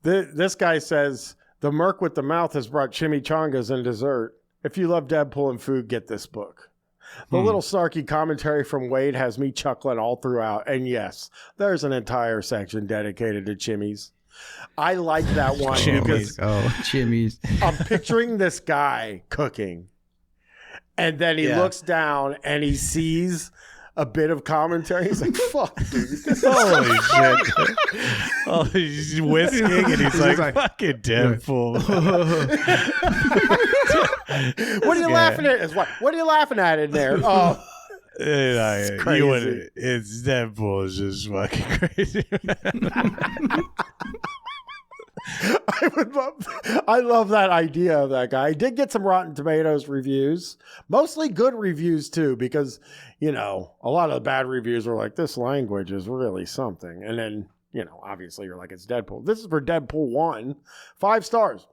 Speaker 1: This guy says, the Merc with the mouth has brought chimichangas and dessert. If you love Deadpool and food, get this book. The little snarky commentary from Wade has me chuckling all throughout. And yes, there's an entire section dedicated to chimmies. I like that one because
Speaker 3: chimmies.
Speaker 1: I'm picturing this guy cooking. And then he looks down and he sees a bit of commentary. He's like, fuck, dude.
Speaker 2: Holy shit. Oh, he's whisking and he's like, fucking Deadpool.
Speaker 1: What are you laughing at? What are you laughing at in there? Oh, it's crazy.
Speaker 2: It's Deadpool is just fucking crazy.
Speaker 1: I love that idea of that guy. I did get some Rotten Tomatoes reviews, mostly good reviews too, because, you know, a lot of the bad reviews were like, this language is really something. And then, you know, obviously you're like, it's Deadpool. This is for Deadpool 1, 5 stars.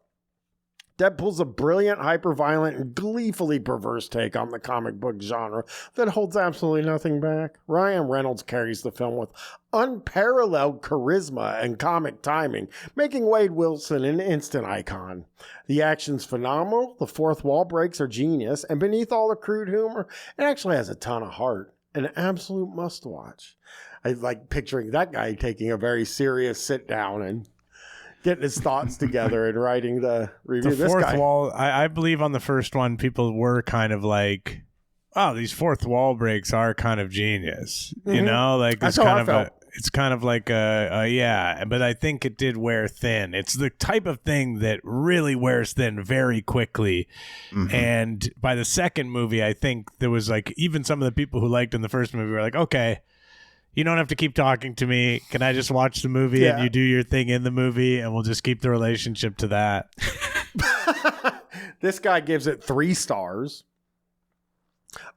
Speaker 1: Deadpool's a brilliant, hyper-violent, and gleefully perverse take on the comic book genre that holds absolutely nothing back. Ryan Reynolds carries the film with unparalleled charisma and comic timing, making Wade Wilson an instant icon. The action's phenomenal, the fourth wall breaks are genius, and beneath all the crude humor, it actually has a ton of heart. An absolute must-watch. I like picturing that guy taking a very serious sit-down and getting his thoughts together and writing the review.
Speaker 2: The fourth wall, I believe on the first one, people were kind of like, oh, these fourth wall breaks are kind of genius. Mm-hmm. You know, like it's kind of it's kind of like yeah, but I think it did wear thin. It's the type of thing that really wears thin very quickly. Mm-hmm. And by the second movie, I think there was like, even some of the people who liked in the first movie were like, okay, you don't have to keep talking to me. Can I just watch the movie and you do your thing in the movie and we'll just keep the relationship to that?
Speaker 1: This guy gives it 3 stars.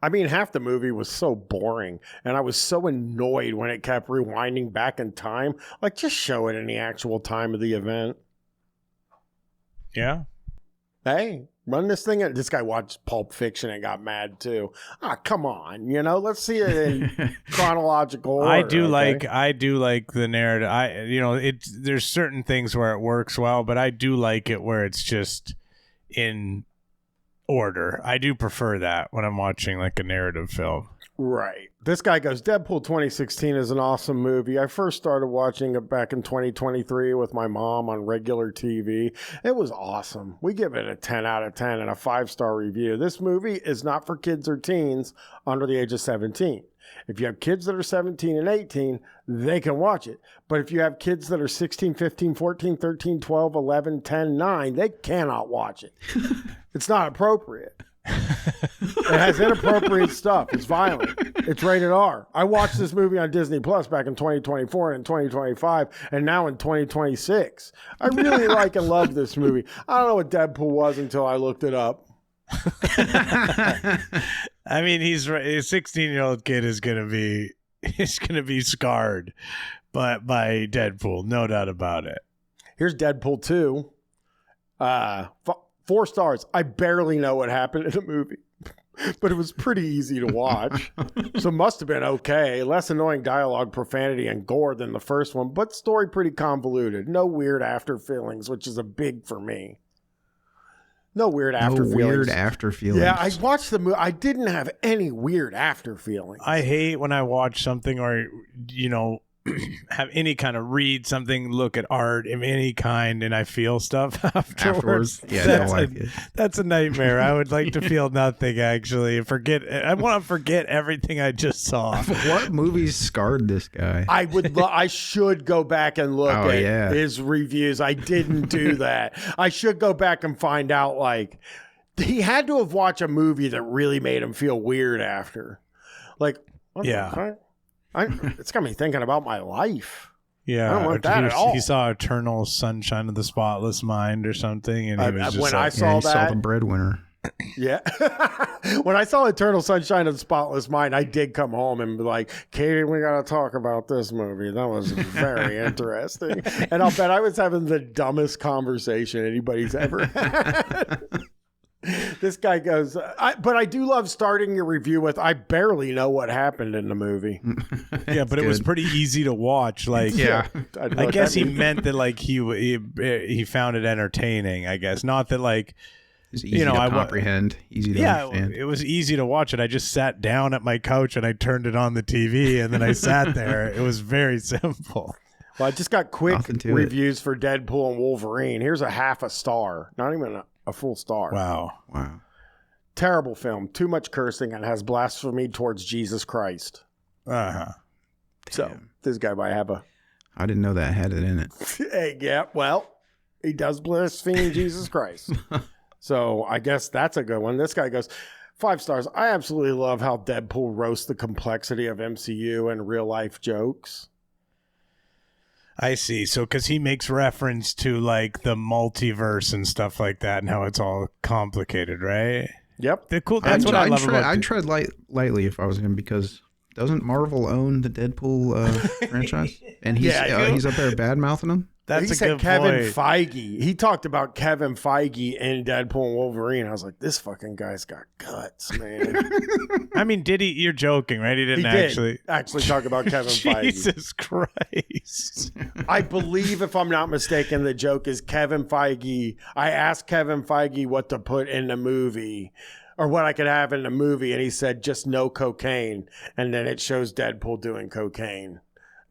Speaker 1: I mean, half the movie was so boring and I was so annoyed when it kept rewinding back in time. Like, just show it in the actual time of the event.
Speaker 2: Yeah.
Speaker 1: Hey, run this thing. This guy watched Pulp Fiction and got mad too. Come on, you know, let's see it in chronological order.
Speaker 2: I do like the narrative. There's certain things where it works well, but I do like it where it's just in order. I do prefer that when I'm watching like a narrative film.
Speaker 1: Right. This guy goes, Deadpool 2016 is an awesome movie. I first started watching it back in 2023 with my mom on regular TV. It was awesome. We give it a 10 out of 10 and a 5-star review. This movie is not for kids or teens under the age of 17. If you have kids that are 17 and 18, they can watch it. But if you have kids that are 16, 15, 14, 13, 12, 11, 10, 9, they cannot watch it. It's not appropriate. It has inappropriate stuff. It's violent. It's rated R. I watched this movie on Disney Plus back in 2024 and 2025, and now in 2026. I really like and love this movie. I don't know what Deadpool was until I looked it up.
Speaker 2: I mean, a 16-year-old kid is gonna be scarred, but by Deadpool, no doubt about it.
Speaker 1: Here's Deadpool 2. 4 stars. I barely know what happened in the movie, but it was pretty easy to watch. So it must have been okay. Less annoying dialogue, profanity, and gore than the first one, but story pretty convoluted. No weird after feelings, which is a big for me. No weird after feelings. Yeah, I watched the movie. I didn't have any weird after feelings.
Speaker 2: I hate when I watch something or, have any kind of read something, look at art of any kind, and I feel stuff afterwards.
Speaker 3: Yeah,
Speaker 2: that's a nightmare. I would like to feel nothing, actually. I want to forget everything I just saw.
Speaker 3: What movies scarred this guy?
Speaker 1: I should go back and look at his reviews. I didn't do that. I should go back and find out, like, he had to have watched a movie that really made him feel weird after. Like, what the fuck? It's got me thinking about my life.
Speaker 2: Yeah,
Speaker 1: I don't want that at all.
Speaker 2: He saw Eternal Sunshine of the Spotless Mind or something, and he was just
Speaker 1: when I saw
Speaker 3: the breadwinner.
Speaker 1: Yeah, when I saw Eternal Sunshine of the Spotless Mind, I did come home and be like, Katie, we got to talk about this movie. That was very interesting. And I'll bet I was having the dumbest conversation anybody's ever had. This guy goes, but I do love starting your review with, I barely know what happened in the movie.
Speaker 2: Yeah, but it was pretty easy to watch. Like, I guess he meant that, like, he found it entertaining, I guess. Not that, like,
Speaker 3: it's easy to comprehend, easy to understand.
Speaker 2: It was easy to watch it. I just sat down at my couch and I turned it on the TV and then I sat there. It was very simple.
Speaker 1: Well, I just got quick reviews for Deadpool and Wolverine. Here's a half a star. Not even a full star.
Speaker 2: Wow.
Speaker 1: Terrible film. Too much cursing and has blasphemy towards Jesus Christ.
Speaker 2: Uh-huh.
Speaker 1: So this guy might have
Speaker 3: I didn't know that had it in it.
Speaker 1: Hey, yeah, well, he does blaspheme Jesus Christ. So I guess that's a good one. This guy goes, 5 stars. I absolutely love how Deadpool roasts the complexity of MCU and real life jokes.
Speaker 2: I see. So because he makes reference to, like, the multiverse and stuff like that and how it's all complicated, right?
Speaker 1: Yep.
Speaker 2: That's what I love about it.
Speaker 3: I'd tread lightly if I was him, because doesn't Marvel own the Deadpool franchise? And he's up there bad-mouthing them?
Speaker 1: He said Kevin Feige. He talked about Kevin Feige in Deadpool and Wolverine. I was like, this fucking guy's got guts, man.
Speaker 2: I mean, did he? You're joking, right? He didn't
Speaker 1: actually talk about Kevin Feige.
Speaker 2: Jesus Christ.
Speaker 1: I believe, if I'm not mistaken, the joke is Kevin Feige. I asked Kevin Feige what to put in the movie, or what I could have in the movie, and he said just no cocaine. And then it shows Deadpool doing cocaine.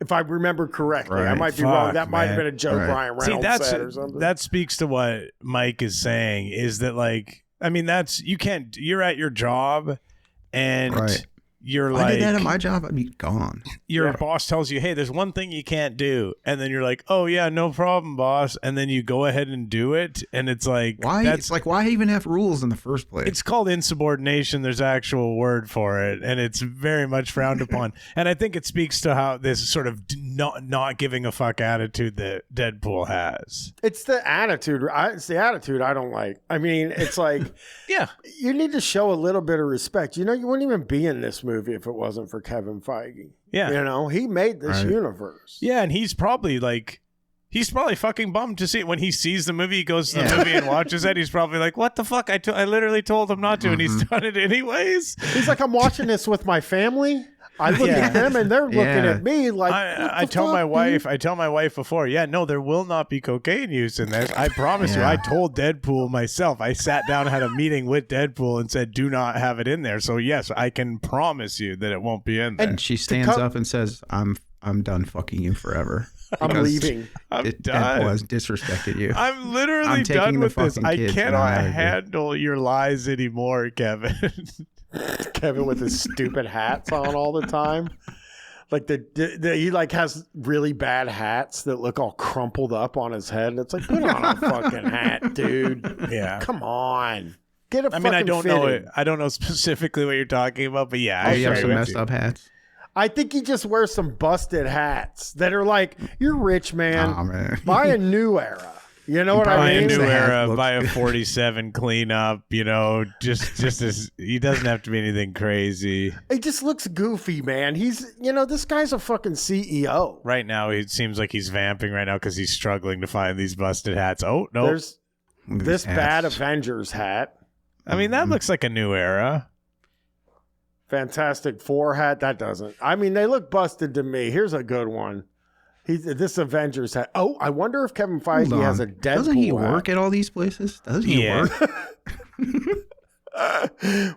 Speaker 1: If I remember correctly, I might be wrong. That might have been a joke Ryan Reynolds said or something.
Speaker 2: That speaks to what Mike is saying, is that, like, I mean, you're at your job and you're like,
Speaker 3: I did that at my job, I'd be gone.
Speaker 2: Your boss tells you, hey, there's one thing you can't do. And then you're like, oh, yeah, no problem, boss. And then you go ahead and do it. And it's like,
Speaker 3: why even have rules in the first place?
Speaker 2: It's called insubordination. There's actual word for it. And it's very much frowned upon. And I think it speaks to how this sort of not giving a fuck attitude that Deadpool has.
Speaker 1: It's the attitude. It's the attitude I don't like. I mean, it's like, you need to show a little bit of respect. You wouldn't even be in this movie if it wasn't for Kevin Feige.
Speaker 2: Yeah.
Speaker 1: He made this universe.
Speaker 2: Yeah, and he's probably fucking bummed to see it. When he sees the movie, he goes to the movie and watches it. He's probably like, what the fuck? I literally told him not to, and he's done it anyways.
Speaker 1: He's like, I'm watching this with my family. I look at them and they're looking at me like,
Speaker 2: I tell my wife before, no, there will not be cocaine use in this. I promise you. I told Deadpool myself. I sat down and had a meeting with Deadpool and said, do not have it in there. So yes, I can promise you that it won't be in there.
Speaker 3: And she stands up and says, I'm done fucking you forever.
Speaker 1: I'm leaving.
Speaker 2: I'm done.
Speaker 3: Deadpool has disrespected you.
Speaker 2: I'm literally done with this. I cannot handle your lies anymore, Kevin.
Speaker 1: Kevin with his stupid hats on all the time. Like he like has really bad hats that look all crumpled up on his head. And it's like, put on a fucking hat, dude.
Speaker 2: Yeah.
Speaker 1: Come on. Get a
Speaker 2: I mean, I don't
Speaker 1: fitting.
Speaker 2: know it. I don't know specifically what you're talking about, but yeah.
Speaker 3: Oh, you have some messed up hats?
Speaker 1: I think he just wears some busted hats that are like, you're rich, man.
Speaker 3: Oh, man.
Speaker 1: Buy a new era. You know what I
Speaker 2: Buy
Speaker 1: mean?
Speaker 2: a new era,
Speaker 3: looks
Speaker 2: buy a
Speaker 3: good.
Speaker 2: 47 cleanup, just as he doesn't have to be anything crazy.
Speaker 1: He just looks goofy, man. He's, this guy's a fucking CEO.
Speaker 2: Right now, it seems like he's vamping right now because he's struggling to find these busted hats. Oh, no.
Speaker 1: There's
Speaker 3: Look at
Speaker 1: this
Speaker 3: these
Speaker 1: bad
Speaker 3: hats.
Speaker 1: Avengers hat.
Speaker 2: I mean, that looks like a new era.
Speaker 1: Fantastic Four hat. That doesn't. I mean, they look busted to me. Here's a good one. This Avengers hat. Oh, I wonder if Kevin
Speaker 3: Hold
Speaker 1: Feige has
Speaker 3: on.
Speaker 1: a Deadpool
Speaker 3: Doesn't he
Speaker 1: hat.
Speaker 3: work at all these places? Doesn't he work?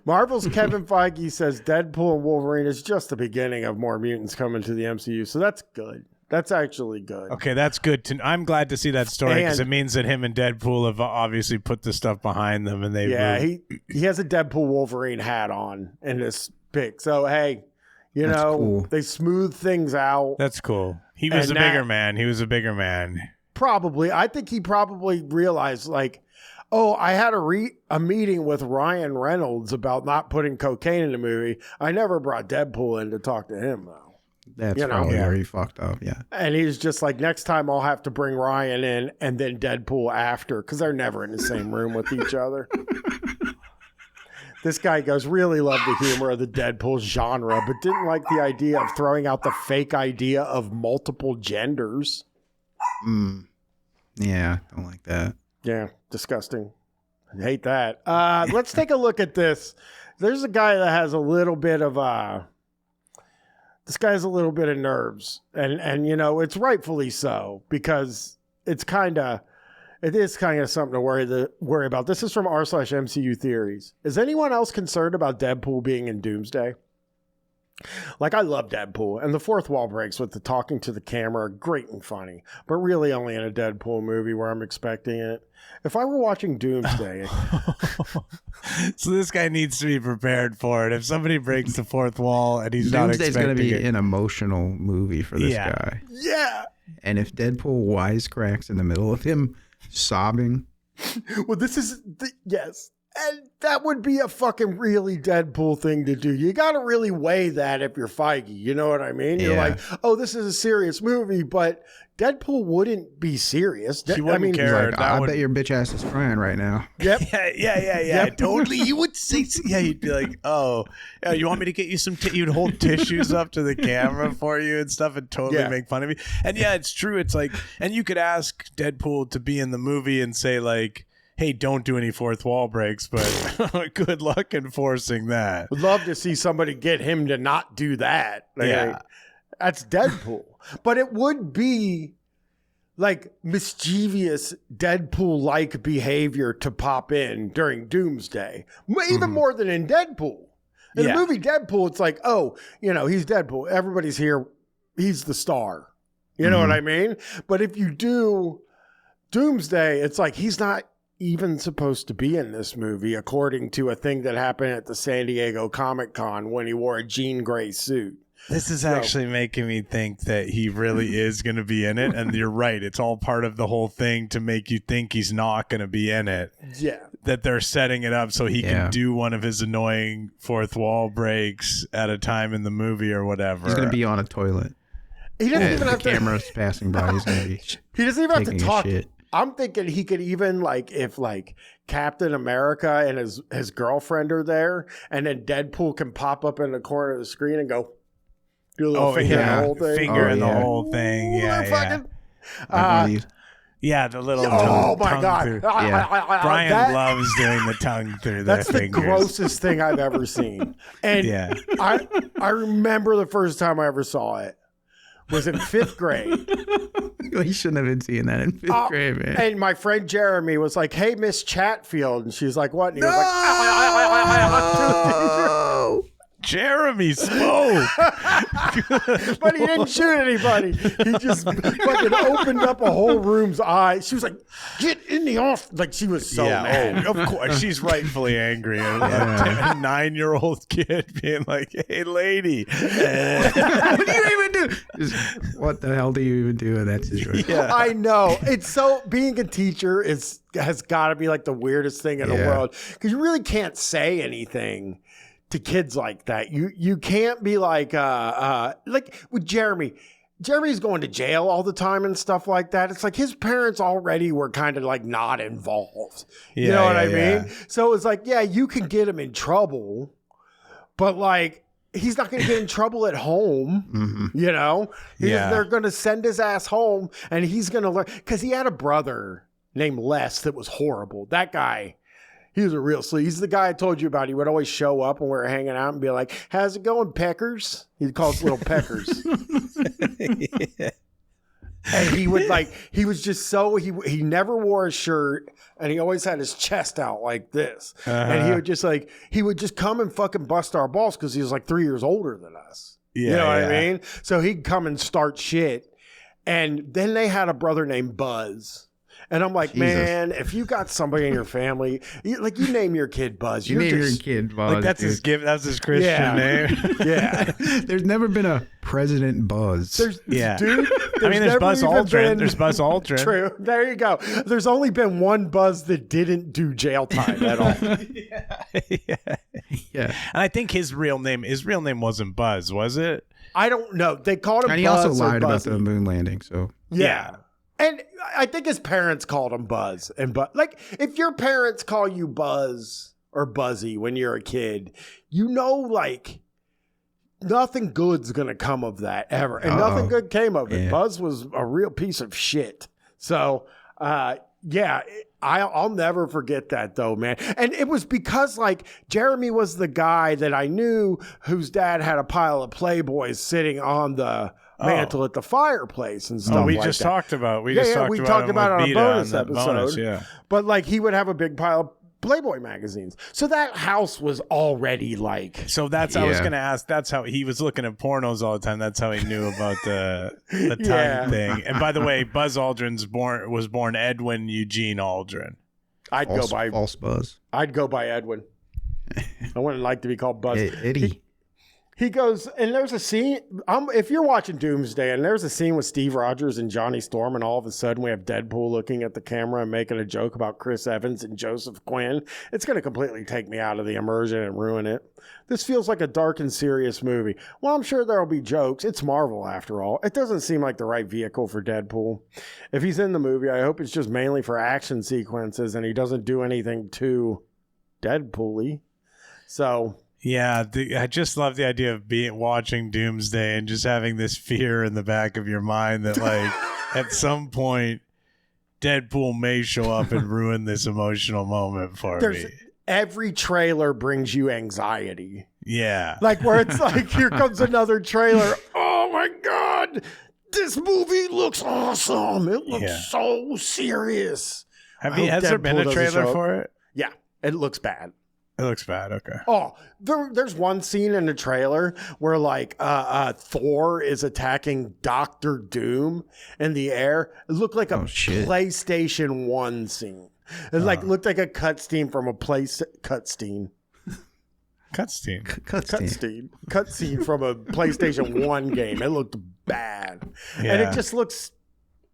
Speaker 1: Marvel's Kevin Feige says Deadpool and Wolverine is just the beginning of more mutants coming to the MCU. So that's good. That's actually good.
Speaker 2: Okay, that's good. I'm glad to see that story because
Speaker 1: And-
Speaker 2: it means that him and Deadpool have obviously put the stuff behind them, and they
Speaker 1: he has a Deadpool Wolverine hat on in this pic. So hey,
Speaker 3: That's cool.
Speaker 1: they smooth things out.
Speaker 2: That's cool. He was
Speaker 1: And
Speaker 2: a bigger man. He was a bigger man.
Speaker 1: Probably. I think he probably realized, like, oh, I had a meeting with Ryan Reynolds about not putting cocaine in the movie. I never brought Deadpool in to talk to him, though.
Speaker 3: That's probably where he fucked up, yeah.
Speaker 1: And he's just like, next time I'll have to bring Ryan in and then Deadpool after, because they're never in the same room with each other. This guy goes, really love the humor of the Deadpool genre, but didn't like the idea of throwing out the fake idea of multiple genders.
Speaker 3: Yeah, don't like that.
Speaker 1: Yeah, disgusting. I hate that. Let's take a look at this. There's a guy that has a little bit of this guy has a little bit of nerves, and it's rightfully so, because it is kind of something to worry about. This is from r/MCU Theories. Is anyone else concerned about Deadpool being in Doomsday? Like, I love Deadpool, and the fourth wall breaks with the talking to the camera are great and funny, but really only in a Deadpool movie where I'm expecting it. If I were watching Doomsday...
Speaker 2: So this guy needs to be prepared for it. If somebody breaks the fourth wall and he's not
Speaker 3: Doomsday's
Speaker 2: expecting
Speaker 3: going to be
Speaker 2: it.
Speaker 3: an emotional movie for this guy.
Speaker 1: Yeah!
Speaker 3: And if Deadpool wisecracks in the middle of him sobbing...
Speaker 1: Well, this is... yes. And that would be a fucking really Deadpool thing to do. You got to really weigh that if you're Feige. You know what I mean? You're like, oh, this is a serious movie, but Deadpool wouldn't be serious.
Speaker 2: He wouldn't care.
Speaker 3: Like, I bet your bitch ass is crying right now.
Speaker 1: Yep.
Speaker 2: Yeah.
Speaker 1: Yep.
Speaker 2: Totally. You would say, you'd be like, oh, yeah, you want me to get you some, you'd hold tissues up to the camera for you and stuff and totally make fun of me. And yeah, it's true. It's like, and you could ask Deadpool to be in the movie and say like, hey, don't do any fourth wall breaks, but good luck enforcing that.
Speaker 1: Would love to see somebody get him to not do that. Like, that's Deadpool. But it would be like mischievous Deadpool-like behavior to pop in during Doomsday, even more than in Deadpool. In the movie Deadpool, it's like, oh, he's Deadpool. Everybody's here. He's the star. You know what I mean? But if you do Doomsday, it's like he's not even supposed to be in this movie, according to a thing that happened at the San Diego Comic-Con when he wore a jean gray suit.
Speaker 2: This is actually making me think that he really is going to be in it. And you're right. It's all part of the whole thing to make you think he's not going to be in it.
Speaker 1: Yeah.
Speaker 2: That they're setting it up so he can do one of his annoying fourth wall breaks at a time in the movie or whatever.
Speaker 3: He's going to be on a toilet.
Speaker 1: He doesn't even have to...
Speaker 3: cameras passing by. He's going to be
Speaker 1: He doesn't even have to talk.
Speaker 3: Shit.
Speaker 1: I'm thinking he could even, if Captain America and his girlfriend are there, and then Deadpool can pop up in the corner of the screen and go, do a little finger in the whole thing.
Speaker 2: Finger in the whole thing. Yeah, the little tongue.
Speaker 1: Oh, my God.
Speaker 2: Through. Brian loves doing the tongue through the fingers.
Speaker 1: That's the grossest thing I've ever seen. And I remember the first time I ever saw it was in 5th grade.
Speaker 3: He shouldn't have been seeing that in 5th grade, man.
Speaker 1: And my friend Jeremy was like, hey, Miss Chatfield. And she's like, what? And he was
Speaker 2: Jeremy spoke.
Speaker 1: But he didn't shoot anybody. He just fucking opened up a whole room's eyes. She was like, get in the office. Like, she was so mad.
Speaker 2: Of course. She's rightfully angry. A 9-year-old kid being like, hey, lady.
Speaker 3: What do you even do? What the hell do you even do in that situation?
Speaker 1: Yeah. I know. It's so, being a teacher has got to be like the weirdest thing in the world, because you really can't say anything to kids like that. You can't be like with Jeremy. Jeremy's going to jail all the time and stuff like that. It's like his parents already were kind of like not involved. You know what I mean? So it's like, yeah, you can get him in trouble, but like, he's not going to get in trouble at home. You know, they're going to send his ass home, and he's going to learn, because he had a brother named Les that was horrible. That guy, he was a real sleaze. He's the guy I told you about. He would always show up when we were hanging out and be like, how's it going, peckers? He'd call us little peckers. And he would he was just so, he never wore a shirt, and he always had his chest out like this. And he would just come and fucking bust our balls, because he was like 3 years older than us. You know what I mean? So he'd come and start shit. And then they had a brother named Buzz. And I'm like, Jesus. Man, if you got somebody in your family, you name your kid Buzz.
Speaker 3: You name your kid Buzz.
Speaker 2: Like, that's his Christian name.
Speaker 1: Yeah.
Speaker 3: There's never been a President Buzz.
Speaker 1: Dude.
Speaker 2: There's Buzz Aldrin. There's Buzz Aldrin.
Speaker 1: True. There you go. There's only been one Buzz that didn't do jail time at all.
Speaker 2: Yeah. And I think his real name wasn't Buzz, was it?
Speaker 1: I don't know. They called him Buzz.
Speaker 3: And he also lied about the moon landing. So
Speaker 1: yeah. And I think his parents called him Buzz. Like, if your parents call you Buzz or Buzzy when you're a kid, you know, like, nothing good's going to come of that ever. And nothing good came of it. Buzz was a real piece of shit. So, I'll never forget that, though, man. And it was because, like, Jeremy was the guy that I knew whose dad had a pile of Playboys sitting on the mantle at the fireplace and stuff.
Speaker 2: We
Speaker 1: like
Speaker 2: just
Speaker 1: that.
Speaker 2: talked about. We
Speaker 1: talked about it on a bonus episode.
Speaker 2: Yeah.
Speaker 1: But like, he would have a big pile of Playboy magazines. So that house was already like.
Speaker 2: So that's I was going to ask. That's how he was looking at pornos all the time. That's how he knew about the tongue thing. And by the way, Buzz Aldrin's was born Edwin Eugene Aldrin.
Speaker 3: False Buzz.
Speaker 1: I'd go by Edwin. I wouldn't like to be called Buzz.
Speaker 3: Eddie.
Speaker 1: He goes, and there's a scene, if you're watching Doomsday, and there's a scene with Steve Rogers and Johnny Storm, and all of a sudden we have Deadpool looking at the camera and making a joke about Chris Evans and Joseph Quinn, it's going to completely take me out of the immersion and ruin it. This feels like a dark and serious movie. Well, I'm sure there'll be jokes. It's Marvel, after all. It doesn't seem like the right vehicle for Deadpool. If he's in the movie, I hope it's just mainly for action sequences, and he doesn't do anything too Deadpool-y. So...
Speaker 2: Yeah, I just love the idea of watching Doomsday and just having this fear in the back of your mind that, like, at some point, Deadpool may show up and ruin this emotional moment for me.
Speaker 1: Every trailer brings you anxiety.
Speaker 2: Yeah.
Speaker 1: Like, where it's like, here comes another trailer. Oh, my God. This movie looks awesome. It looks so serious.
Speaker 2: Has there been a trailer for it?
Speaker 1: Yeah, it looks bad.
Speaker 2: It looks bad. Okay.
Speaker 1: Oh, there's one scene in the trailer where like Thor is attacking Doctor Doom in the air. It looked like a PlayStation 1 scene. It looked like a cutscene from a cutscene from a PlayStation 1 game. It looked bad.
Speaker 2: Yeah.
Speaker 1: And it just looks,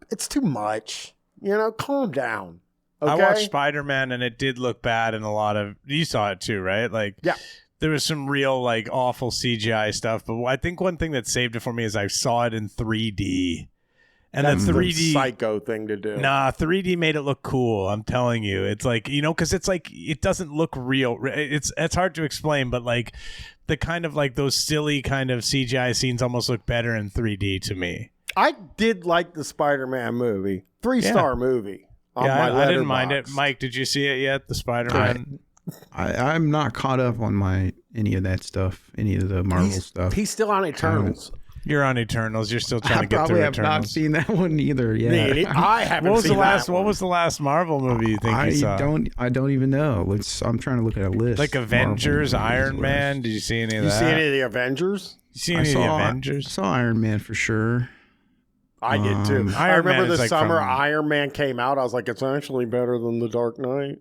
Speaker 1: it's too much. You know, calm down. Okay?
Speaker 2: I watched Spider-Man and it did look bad in a lot of... You saw it too, right? Like,
Speaker 1: yeah.
Speaker 2: There was some real, like, awful CGI stuff. But I think one thing that saved it for me is I saw it in 3D. And
Speaker 1: that's
Speaker 2: the 3D...
Speaker 1: the psycho thing to do.
Speaker 2: Nah, 3D made it look cool. I'm telling you. It's like, you know, because it's like, it doesn't look real. It's hard to explain, but like, the kind of like those silly kind of CGI scenes almost look better in 3D to me.
Speaker 1: I did like the Spider-Man movie. 3-star movie.
Speaker 2: Yeah, I didn't mind it. Mike, did you see it yet? The Spider-Man?
Speaker 3: I'm not caught up on any of that stuff, any of the Marvel stuff.
Speaker 1: He's still on Eternals.
Speaker 2: You're on Eternals. You're still trying to get through Eternals.
Speaker 3: I probably have not seen that one either. Yeah,
Speaker 1: I haven't seen that one.
Speaker 2: What was the last Marvel movie you think you saw?
Speaker 3: I don't even know. I'm trying to look at a list.
Speaker 2: Like Avengers, Iron Man. Did you see any of that?
Speaker 1: You see any of the Avengers?
Speaker 2: You see any of the Avengers?
Speaker 3: I saw Iron Man for sure.
Speaker 1: I did too. I remember the summer Iron Man came out. I was like, it's actually better than The Dark Knight.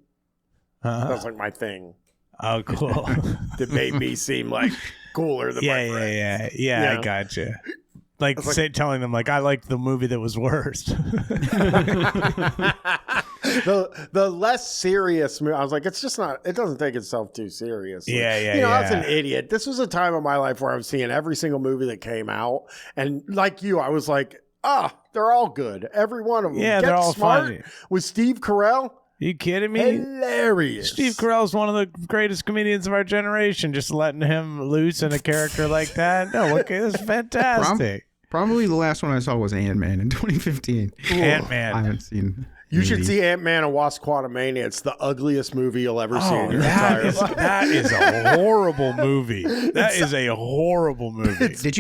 Speaker 1: That's like my thing.
Speaker 2: Oh, cool.
Speaker 1: That made me seem like cooler than my friends.
Speaker 2: Yeah, I gotcha. Like, telling them, like, I liked the movie that was worse.
Speaker 1: the less serious movie, I was like, it's just not, it doesn't take itself too seriously.
Speaker 2: Yeah.
Speaker 1: I was an idiot. This was a time of my life where I was seeing every single movie that came out. And like you, I was like, they're all good. Every one of them.
Speaker 2: Yeah, they're all funny.
Speaker 1: With Steve Carell.
Speaker 2: You kidding me?
Speaker 1: Hilarious.
Speaker 2: Steve Carell's one of the greatest comedians of our generation. Just letting him loose in a character like that. No, okay, that's fantastic.
Speaker 3: Probably the last one I saw was Ant-Man in 2015.
Speaker 2: Ant-Man.
Speaker 3: I haven't seen.
Speaker 1: You should see Ant-Man and Wasp: Quantumania. It's the ugliest movie you'll ever see in your entire life.
Speaker 2: That is a horrible movie. That is a horrible movie.
Speaker 3: Did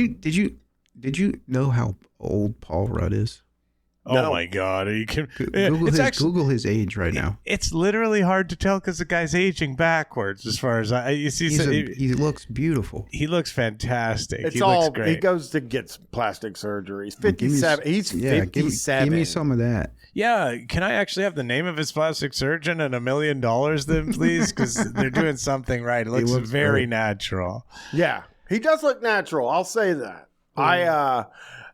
Speaker 3: you know how old Paul Rudd is?
Speaker 2: Oh my God! Are you kidding?
Speaker 3: Google his age right now.
Speaker 2: It's literally hard to tell because the guy's aging backwards. As far as you see,
Speaker 3: he looks beautiful.
Speaker 2: He looks fantastic.
Speaker 1: He looks great. He goes to get plastic surgery. He's 57. He's 57.
Speaker 3: Give me some of that.
Speaker 2: Yeah, can I actually have the name of his plastic surgeon and $1 million then, please? Because they're doing something right. It looks very natural.
Speaker 1: Yeah, he does look natural. I'll say that.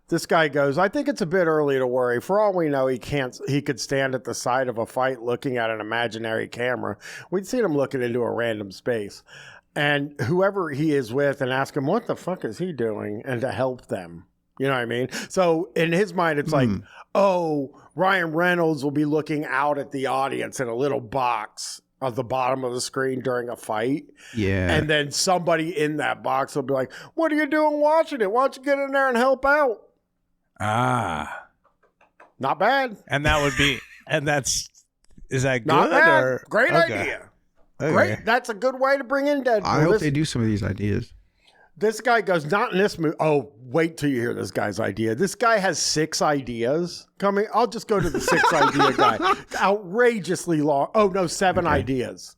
Speaker 1: This guy goes, I think it's a bit early to worry. For all we know, he could stand at the side of a fight looking at an imaginary camera. We'd seen him looking into a random space. And whoever he is with and ask him, what the fuck is he doing? And to help them. You know what I mean? So in his mind, it's like, Ryan Reynolds will be looking out at the audience in a little box at the bottom of the screen during a fight.
Speaker 3: Yeah.
Speaker 1: And then somebody in that box will be like, what are you doing watching it? Why don't you get in there and help out? Not bad.
Speaker 2: And that would be, is that good?
Speaker 1: Not bad.
Speaker 2: Or?
Speaker 1: Great idea. Okay. Great. That's a good way to bring in Deadpool.
Speaker 3: I hope they do some of these ideas.
Speaker 1: This guy goes, not in this movie. Oh, wait till you hear this guy's idea. This guy has 6 ideas coming. I'll just go to the 6 idea guy. Outrageously long. Oh, no, 7 ideas.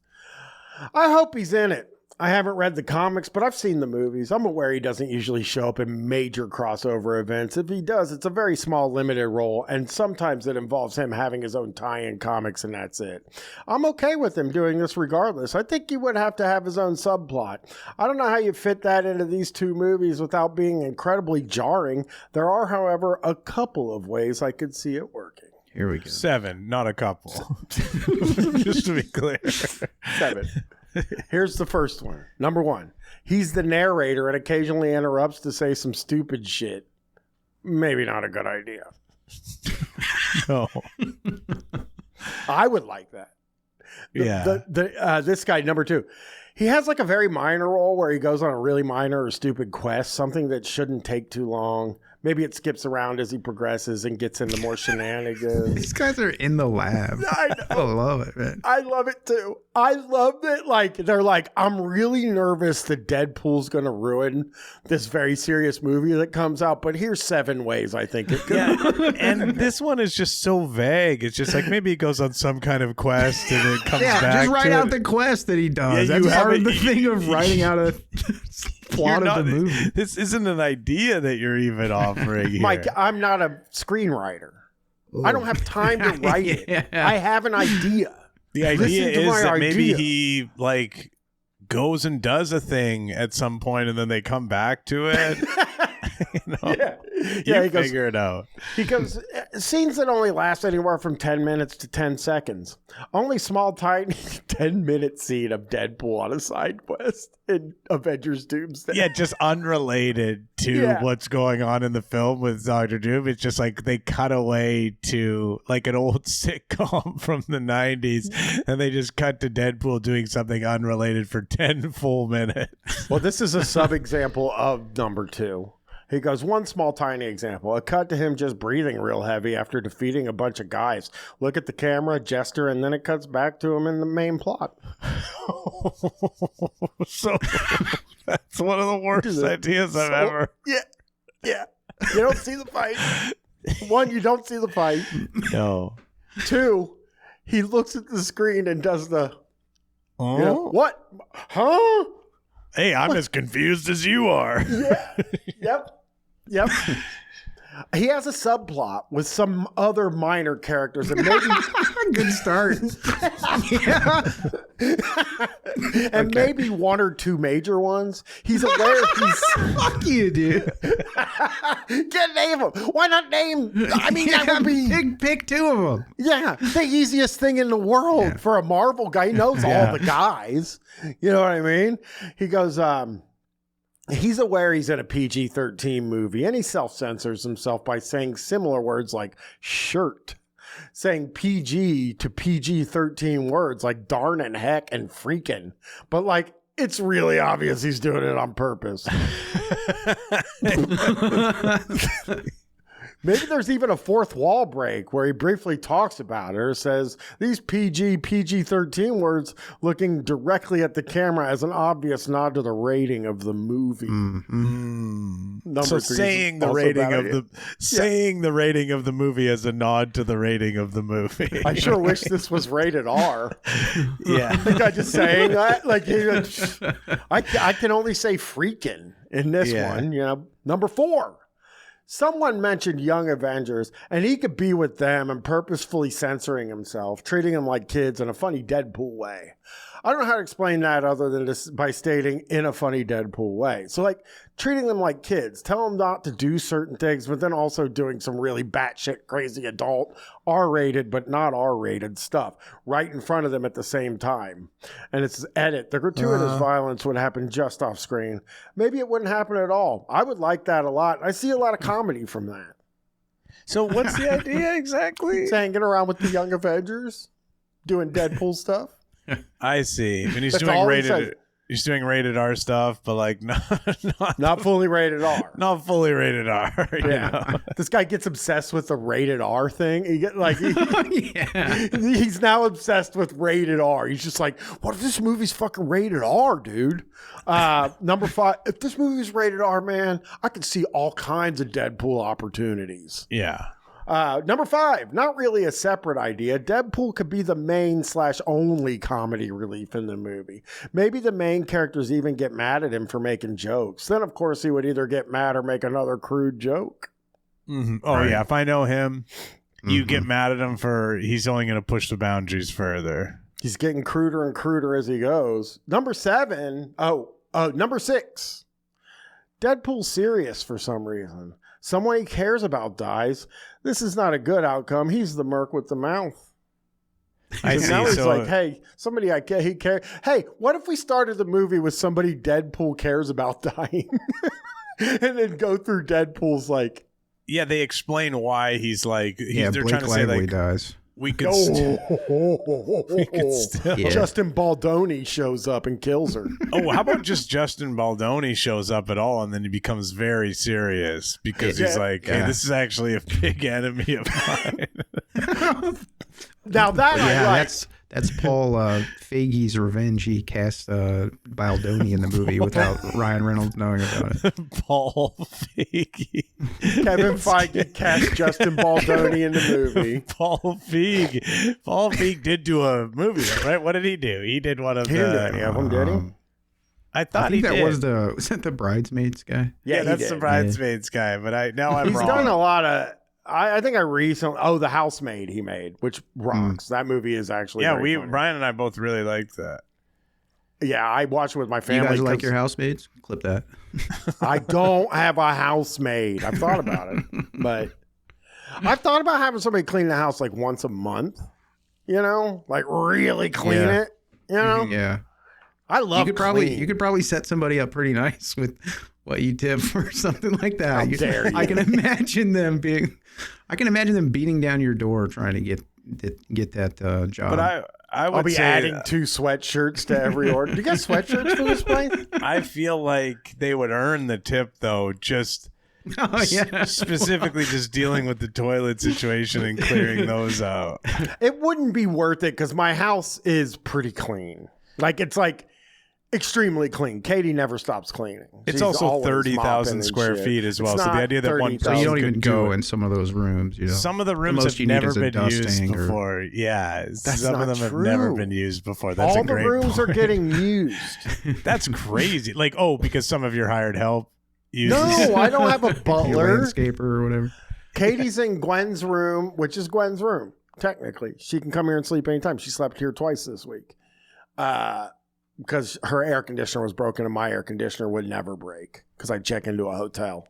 Speaker 1: I hope he's in it. I haven't read the comics, but I've seen the movies. I'm aware he doesn't usually show up in major crossover events. If he does, it's a very small, limited role, and sometimes it involves him having his own tie-in comics, and that's it. I'm okay with him doing this regardless. I think he would have to have his own subplot. I don't know how you fit that into these 2 movies without being incredibly jarring. There are, however, a couple of ways I could see it working.
Speaker 3: Here we go.
Speaker 2: 7, not a couple. Just to be clear.
Speaker 1: 7. Here's the first one. Number 1, he's the narrator and occasionally interrupts to say some stupid shit. Maybe not a good idea.
Speaker 2: No.
Speaker 1: I would like that. This guy, number 2, he has like a very minor role where he goes on a really minor or stupid quest, something that shouldn't take too long. Maybe it skips around as he progresses and gets into more shenanigans.
Speaker 3: These guys are in the lab.
Speaker 1: I know.
Speaker 3: I love it, man.
Speaker 1: I love it too. I love that. Like, they're like, I'm really nervous that Deadpool's going to ruin this very serious movie that comes out, but here's 7 ways I think it could.
Speaker 2: Yeah, and this one is just so vague. It's just like maybe he goes on some kind of quest and it comes back.
Speaker 3: Just write out the quest that he does.
Speaker 2: Yeah,
Speaker 3: that's part of the thing of writing out a plot of the movie.
Speaker 2: This isn't an idea that you're even offering here.
Speaker 1: Mike, I'm not a screenwriter. Ooh. I don't have time to write it. I have an idea.
Speaker 2: The idea is that maybe he like goes and does a thing at some point and then they come back to it. You figure it out.
Speaker 1: He goes, scenes that only last anywhere from 10 minutes to 10 seconds. Only small, tiny 10-minute scene of Deadpool on a side quest in Avengers Doomsday.
Speaker 2: Yeah, just unrelated to what's going on in the film with Dr. Doom. It's just like they cut away to like an old sitcom from the 90s and they just cut to Deadpool doing something unrelated for 10 full minutes.
Speaker 1: Well, this is a sub-example of number 2. He goes, one small, tiny example. A cut to him just breathing real heavy after defeating a bunch of guys. Look at the camera, gesture, and then it cuts back to him in the main plot.
Speaker 2: So that's one of the worst ideas I've ever.
Speaker 1: Yeah. You don't see the fight. 1, you don't see the fight.
Speaker 2: No.
Speaker 1: 2, he looks at the screen and does the,
Speaker 2: Oh?
Speaker 1: you know, what? Huh?
Speaker 2: Hey, I'm as confused as you are.
Speaker 1: Yeah. Yep. He has a subplot with some other minor characters and maybe
Speaker 3: Good start.
Speaker 1: and maybe 1 or 2 major ones. He's aware he's
Speaker 3: Fuck you, dude.
Speaker 1: can't name them. Why not name? I mean, that would be
Speaker 3: pick 2 of them.
Speaker 1: yeah, the easiest thing in the world for a Marvel guy. He knows all the guys. You know what I mean? He goes, he's aware he's in a PG-13 movie, and he self-censors himself by saying similar words like shirt, saying PG to PG-13 words like darn and heck and freaking. But like, it's really obvious he's doing it on purpose. Maybe there's even a fourth wall break where he briefly talks about it or says these PG-13 words looking directly at the camera as an obvious nod to the rating of the movie.
Speaker 2: So saying the rating of the rating of the movie as a nod to the rating of the movie.
Speaker 1: I sure wish this was rated R.
Speaker 2: Yeah.
Speaker 1: I think I just saying that. Like, I can only say freaking in this one. You know, number 4. Someone mentioned Young Avengers, and he could be with them and purposefully censoring himself, treating them like kids in a funny Deadpool way. I don't know how to explain that other than just by stating in a funny Deadpool way. So like treating them like kids, tell them not to do certain things, but then also doing some really batshit crazy adult R-rated, but not R-rated stuff right in front of them at the same time. And it's edit. The gratuitous violence would happen just off screen. Maybe it wouldn't happen at all. I would like that a lot. I see a lot of comedy from that.
Speaker 2: So what's the idea exactly?
Speaker 1: It's hanging around with the Young Avengers, doing Deadpool stuff.
Speaker 2: I see. And he's
Speaker 1: That's
Speaker 2: doing
Speaker 1: all he
Speaker 2: rated.
Speaker 1: says.
Speaker 2: He's doing rated R stuff, but like
Speaker 1: Not fully rated R.
Speaker 2: not fully rated R. You know?
Speaker 1: This guy gets obsessed with the rated R thing. He's now obsessed with rated R. He's just like, what if this movie's fucking rated R, dude? Number 5, if this movie's rated R, man, I could see all kinds of Deadpool opportunities.
Speaker 2: Yeah.
Speaker 1: Number 5, not really a separate idea. Deadpool could be the main/only comedy relief in the movie. Maybe the main characters even get mad at him for making jokes. Then, of course, he would either get mad or make another crude joke.
Speaker 2: Mm-hmm. Oh, right. Yeah. If I know him, you get mad at him for he's only going to push the boundaries further.
Speaker 1: He's getting cruder and cruder as he goes. Number 6. Deadpool's serious for some reason. Someone he cares about dies. This is not a good outcome. He's the Merc with the mouth.
Speaker 2: I see.
Speaker 1: Now he's
Speaker 2: So,
Speaker 1: like, hey, somebody he care. Hey, what if we started the movie with somebody Deadpool cares about dying? And then go through Deadpool's like.
Speaker 2: yeah, they explain why he's like. They're
Speaker 3: Blake
Speaker 2: trying to say
Speaker 3: Lively
Speaker 2: like
Speaker 3: dies.
Speaker 2: we could. We could still.
Speaker 3: Yeah.
Speaker 1: Justin Baldoni shows up and kills her.
Speaker 2: Oh, how about just Justin Baldoni shows up at all and then he becomes very serious because he's like, hey, this is actually a big enemy of mine.
Speaker 1: Now that I like.
Speaker 3: That's Paul Feige's revenge. He cast Baldoni in the movie without Ryan Reynolds knowing about it.
Speaker 2: Paul Feige.
Speaker 1: Kevin Feige cast Justin Baldoni in the movie.
Speaker 2: Paul Feige did do a movie, right? What did he do? He did one of
Speaker 1: He didn't do any of them, did he?
Speaker 2: I thought
Speaker 3: I think
Speaker 2: he
Speaker 3: that
Speaker 2: did.
Speaker 3: was the Bridesmaids guy.
Speaker 2: Yeah,
Speaker 1: he
Speaker 2: that's
Speaker 1: did.
Speaker 2: the Bridesmaids guy, but I'm
Speaker 1: He's
Speaker 2: wrong.
Speaker 1: done a lot of. I think I recently. Oh, The Housemaid he made, which rocks. That movie is actually.
Speaker 2: Yeah,
Speaker 1: very funny.
Speaker 2: Brian and I both really liked that.
Speaker 1: Yeah, I watched it with my family.
Speaker 3: You guys like your housemaids? Clip that.
Speaker 1: I don't have a housemaid. I've thought about it, but I've thought about having somebody clean the house like once a month. You know, like really clean it. You know,
Speaker 3: Yeah.
Speaker 1: I love.
Speaker 3: You could probably set somebody up pretty nice with what you tip or something like that.
Speaker 1: How dare you.
Speaker 3: I can imagine them beating down your door trying to get that job.
Speaker 2: But I would
Speaker 1: I'll be
Speaker 2: say
Speaker 1: adding 2 sweatshirts to every order. Do you get sweatshirts for this place?
Speaker 2: I feel like they would earn the tip though, just specifically just dealing with the toilet situation and clearing those out.
Speaker 1: It wouldn't be worth it because my house is pretty clean. Like it's like extremely clean. Katie never stops cleaning.
Speaker 2: It's
Speaker 1: She's
Speaker 2: also
Speaker 1: always
Speaker 2: 30,000
Speaker 1: mopping
Speaker 2: square
Speaker 1: and shit.
Speaker 2: feet as well.
Speaker 1: It's
Speaker 2: So the
Speaker 1: not
Speaker 2: idea that one
Speaker 1: 30,000.
Speaker 3: So you don't
Speaker 2: person
Speaker 3: even
Speaker 2: could do
Speaker 3: go
Speaker 2: it.
Speaker 3: in some of those rooms, you know.
Speaker 2: Some of the rooms
Speaker 3: most
Speaker 2: have
Speaker 3: you need
Speaker 2: never
Speaker 3: is a
Speaker 2: been used
Speaker 3: dusting or-
Speaker 2: before. Yeah,
Speaker 1: That's
Speaker 2: some of
Speaker 1: not
Speaker 2: them
Speaker 1: true.
Speaker 2: have never been used before. That's
Speaker 1: All
Speaker 2: a
Speaker 1: the
Speaker 2: great
Speaker 1: rooms are
Speaker 2: point.
Speaker 1: getting used.
Speaker 2: That's crazy. Like, oh, because some of your hired help uses.
Speaker 1: No, I don't have a
Speaker 3: Your
Speaker 1: butler.
Speaker 3: landscaper or whatever.
Speaker 1: Katie's in Gwen's room, which is Gwen's room. Technically, she can come here and sleep anytime. She slept here twice this week because her air conditioner was broken and my air conditioner would never break because I check into a hotel.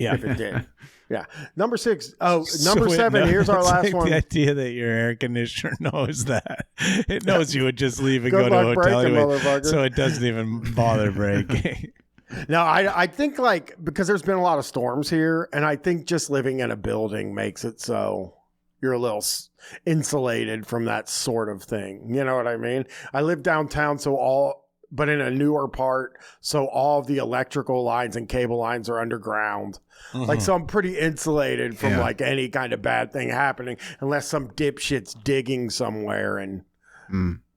Speaker 2: Yeah.
Speaker 1: If it did. Yeah. Number 6. Oh,
Speaker 2: So
Speaker 1: number 7.
Speaker 2: it
Speaker 1: Here's our
Speaker 2: knows,
Speaker 1: last
Speaker 2: like,
Speaker 1: one.
Speaker 2: The idea that your air conditioner knows that. It knows you would just leave and
Speaker 1: Good
Speaker 2: go to a
Speaker 1: luck
Speaker 2: hotel
Speaker 1: breaking,
Speaker 2: anyway,
Speaker 1: motherfucker.
Speaker 2: so it doesn't even bother breaking.
Speaker 1: No, I think like because there's been a lot of storms here, and I think just living in a building makes it so you're a little insulated from that sort of thing. You know what I mean? I live downtown, but in a newer part, so all of the electrical lines and cable lines are underground. Like, so I'm pretty insulated from like any kind of bad thing happening, unless some dipshit's digging somewhere and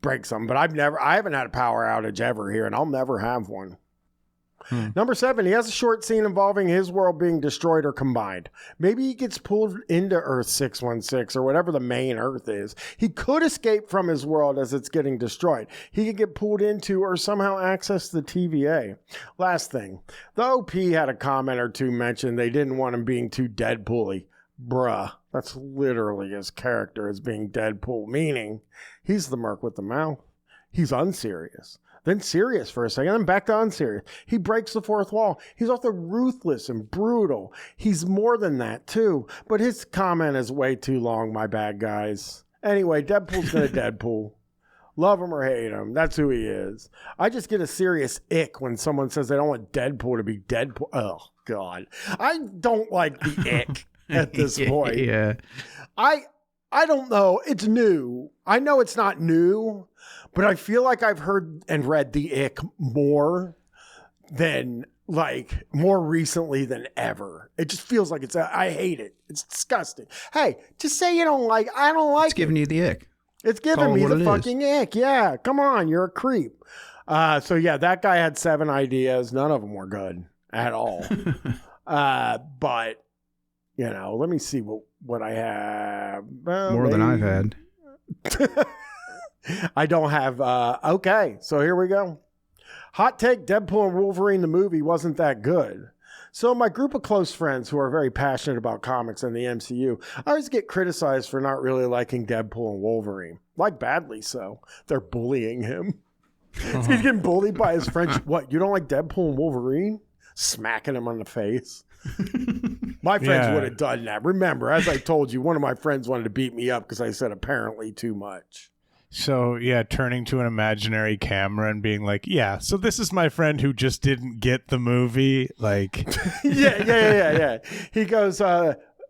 Speaker 1: break something. But I haven't had a power outage ever here, and I'll never have one. Number 7, he has a short scene involving his world being destroyed or combined. Maybe he gets pulled into Earth 616 or whatever the main Earth is. He could escape from his world as it's getting destroyed. He could get pulled into or somehow access the TVA. Last thing, the OP had a comment or two mentioned they didn't want him being too Deadpool-y. Bruh, that's literally his character as being Deadpool, meaning he's the Merc with the mouth. He's unserious. Then serious for a second, then back to unserious. He breaks the fourth wall. He's also ruthless and brutal. He's more than that, too. But his comment is way too long, my bad, guys. Anyway, Deadpool's gonna Deadpool. Love him or hate him, that's who he is. I just get a serious ick when someone says they don't want Deadpool to be Deadpool. Oh, God. I don't like the ick at this point.
Speaker 3: Yeah.
Speaker 1: I don't know. It's new. I know it's not new, but I feel like I've heard and read the ick more recently than ever. It just feels like I hate it. It's disgusting. Hey, just say you don't like, I don't like
Speaker 3: It's giving you the ick.
Speaker 1: It's giving me the fucking ick. Yeah. Come on. You're a creep. So yeah, that guy had 7 ideas. None of them were good at all. But you know, let me see what I have.
Speaker 3: More than I've had.
Speaker 1: I don't have. Okay, so here we go. Hot take: Deadpool and Wolverine the movie wasn't that good. So my group of close friends who are very passionate about comics and the MCU, I always get criticized for not really liking Deadpool and Wolverine. Like badly so. They're bullying him. He's getting bullied by his friends. What, you don't like Deadpool and Wolverine? Smacking him on the face. My friends would have done that. Remember, as I told you, one of my friends wanted to beat me up because I said apparently too much.
Speaker 2: So, yeah, turning to an imaginary camera and being like, yeah, so this is my friend who just didn't get the movie. Like,
Speaker 1: yeah. He goes,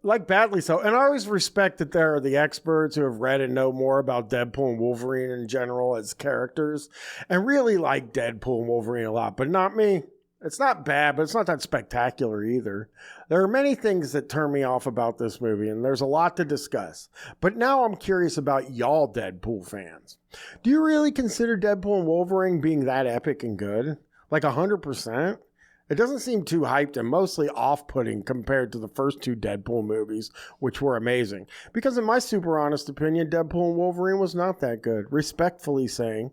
Speaker 1: like badly so. And I always respect that there are the experts who have read and know more about Deadpool and Wolverine in general as characters and really like Deadpool and Wolverine a lot, but not me. It's not bad, but it's not that spectacular either. There are many things that turn me off about this movie, and there's a lot to discuss. But now I'm curious about y'all Deadpool fans. Do you really consider Deadpool and Wolverine being that epic and good? Like 100%? It doesn't seem too hyped and mostly off-putting compared to the first 2 Deadpool movies, which were amazing. Because in my super honest opinion, Deadpool and Wolverine was not that good. Respectfully saying.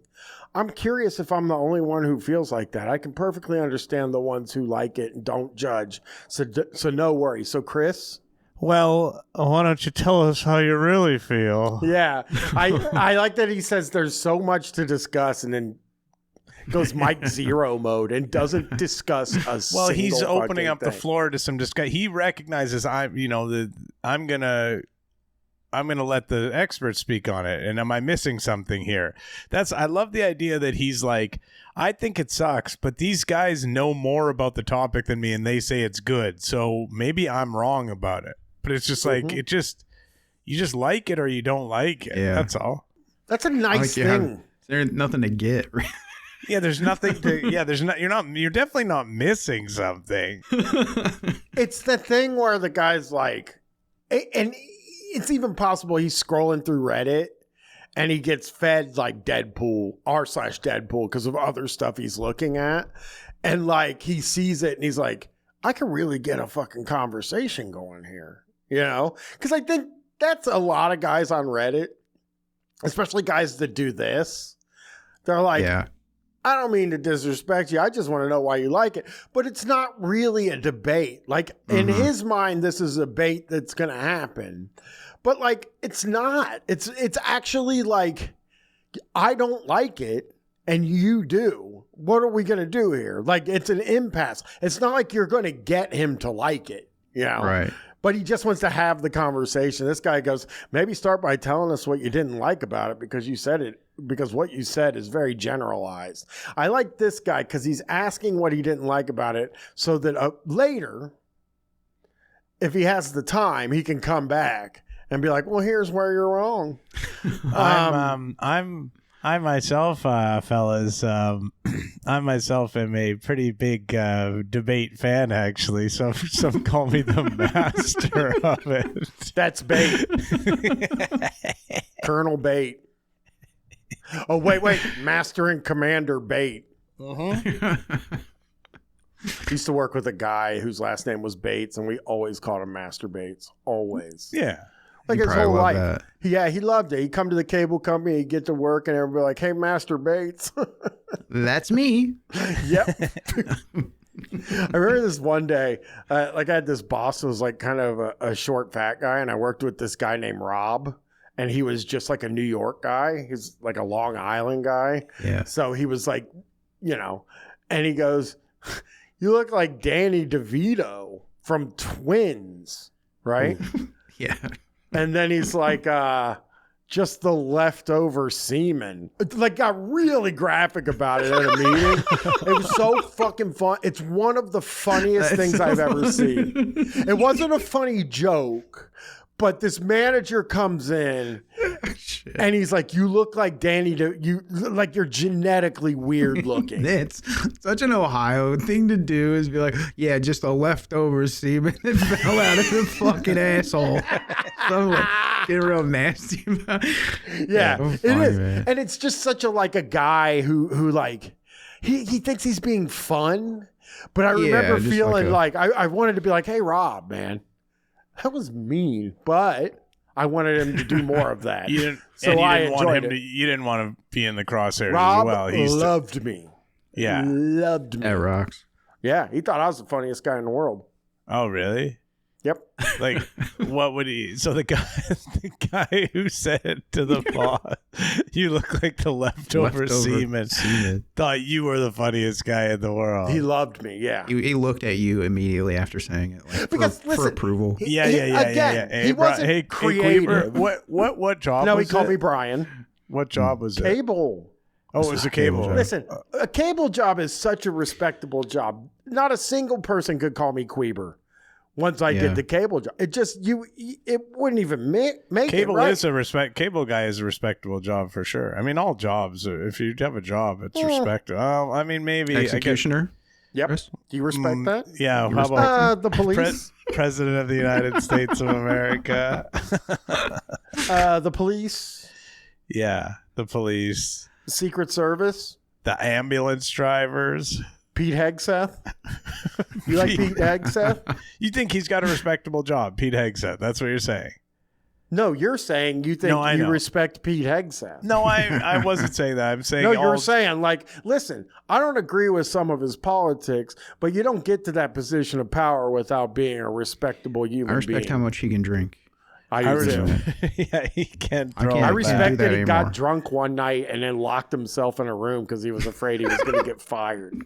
Speaker 1: I'm curious if I'm the only one who feels like that. I can perfectly understand the ones who like it and don't judge. So no worry. So Chris?
Speaker 2: well, why don't you tell us how you really feel?
Speaker 1: Yeah. I like that he says there's so much to discuss and then goes Mike Zero mode and doesn't discuss a
Speaker 2: Well, he's
Speaker 1: single
Speaker 2: opening up
Speaker 1: fucking
Speaker 2: the
Speaker 1: thing.
Speaker 2: floor to some discussion. He recognizes I'm gonna let the experts speak on it. And am I missing something here? I love the idea that he's like, I think it sucks, but these guys know more about the topic than me, and they say it's good. So maybe I'm wrong about it. But it's just like you just like it or you don't like it.
Speaker 3: Yeah.
Speaker 2: That's all.
Speaker 1: That's a nice thing.
Speaker 3: There's nothing to get.
Speaker 2: Yeah, there's nothing to. Yeah, there's not. You're definitely not missing something.
Speaker 1: It's the thing where the guy's like, and it's even possible he's scrolling through Reddit and he gets fed like Deadpool r/Deadpool because of other stuff he's looking at. And like he sees it and he's like, I can really get a fucking conversation going here, you know? Because I think that's a lot of guys on Reddit, especially guys that do this. They're like, I don't mean to disrespect you. I just want to know why you like it. But it's not really a debate. Like in his mind, this is a debate that's going to happen. But like, it's not. It's actually like, I don't like it and you do. What are we going to do here? Like, it's an impasse. It's not like you're going to get him to like it, you know?
Speaker 3: Right.
Speaker 1: But he just wants to have the conversation. This guy goes, maybe start by telling us what you didn't like about it because you said it. Because what you said is very generalized. I like this guy because he's asking what he didn't like about it so that later, if he has the time, he can come back and be like, well, here's where you're wrong.
Speaker 2: I myself, fellas, I myself am a pretty big debate fan, actually. So some call me the master of it.
Speaker 1: That's bait. Colonel Bait. Oh, wait. Master and Commander Bait. Used to work with a guy whose last name was Bates, and we always called him Master Bates. Always.
Speaker 2: Yeah.
Speaker 1: Like his whole life. Yeah, he loved it. He'd come to the cable company, he'd get to work, and everybody like, hey, Master Bates.
Speaker 3: That's me.
Speaker 1: Yep. I remember this one day, like I had this boss who was like kind of a short, fat guy, and I worked with this guy named Rob. And he was just like a New York guy. He's like a Long Island guy.
Speaker 3: Yeah.
Speaker 1: So he was like, you know, and he goes, you look like Danny DeVito from Twins, right?
Speaker 3: Yeah.
Speaker 1: And then he's like, just the leftover semen. Like got really graphic about it at a meeting. It was so fucking fun. It's one of the funniest things I've ever seen. It wasn't a funny joke. But this manager comes in and he's like, you look like Danny, like you're genetically weird looking.
Speaker 3: It's such an Ohio thing to do is be like, yeah, just a leftover semen that fell out of the fucking asshole. So like, getting real nasty about it.
Speaker 1: Yeah,
Speaker 3: so
Speaker 1: it
Speaker 3: funny,
Speaker 1: is.
Speaker 3: Man.
Speaker 1: And it's just such a guy who like, he thinks he's being fun. But I remember feeling like I wanted to be like, hey, Rob, man. That was mean, but I wanted him to do more of that.
Speaker 2: You didn't want to be in the crosshairs
Speaker 1: Rob
Speaker 2: as well.
Speaker 1: He loved me.
Speaker 2: Yeah.
Speaker 1: Loved me.
Speaker 3: That rocks.
Speaker 1: Yeah, he thought I was the funniest guy in the world.
Speaker 2: Oh, really?
Speaker 1: Yep.
Speaker 2: Like, what would he? So the guy who said to the boss, "You look like the leftover semen," thought you were the funniest guy in the world.
Speaker 1: He loved me. Yeah.
Speaker 3: He looked at you immediately after saying it, like
Speaker 1: because
Speaker 3: for approval.
Speaker 2: Yeah.
Speaker 1: Hey, he wasn't creative.
Speaker 2: What job?
Speaker 1: No,
Speaker 2: was
Speaker 1: he called
Speaker 2: it?
Speaker 1: me Brian.
Speaker 2: What job was it?
Speaker 1: Cable.
Speaker 2: Oh, it was a cable job.
Speaker 1: Listen, a cable job is such a respectable job. Not a single person could call me Queeber. Once I did the cable job, it wouldn't even make
Speaker 2: cable
Speaker 1: it, right?
Speaker 2: Cable guy is a respectable job for sure. I mean, all jobs. If you have a job, it's respectable. I mean, maybe
Speaker 3: executioner.
Speaker 1: Yep.
Speaker 3: Chris?
Speaker 1: Do you respect that?
Speaker 2: Yeah. How about
Speaker 1: the police?
Speaker 2: President of the United States of America.
Speaker 1: The police.
Speaker 2: Yeah, the police.
Speaker 1: The Secret Service.
Speaker 2: The ambulance drivers.
Speaker 1: Pete Hegseth. You like Pete Hegseth?
Speaker 2: You think he's got a respectable job, Pete Hegseth? That's what you're saying.
Speaker 1: No, you're saying you think you respect Pete Hegseth.
Speaker 2: No, I wasn't saying that. I'm saying
Speaker 1: you're saying like, listen, I don't agree with some of his politics, but you don't get to that position of power without being a respectable human being.
Speaker 3: I respect how much he can drink.
Speaker 1: I do too.
Speaker 2: Yeah, he can.
Speaker 1: I respect that he got drunk one night and then locked himself in a room because he was afraid he was going to get fired.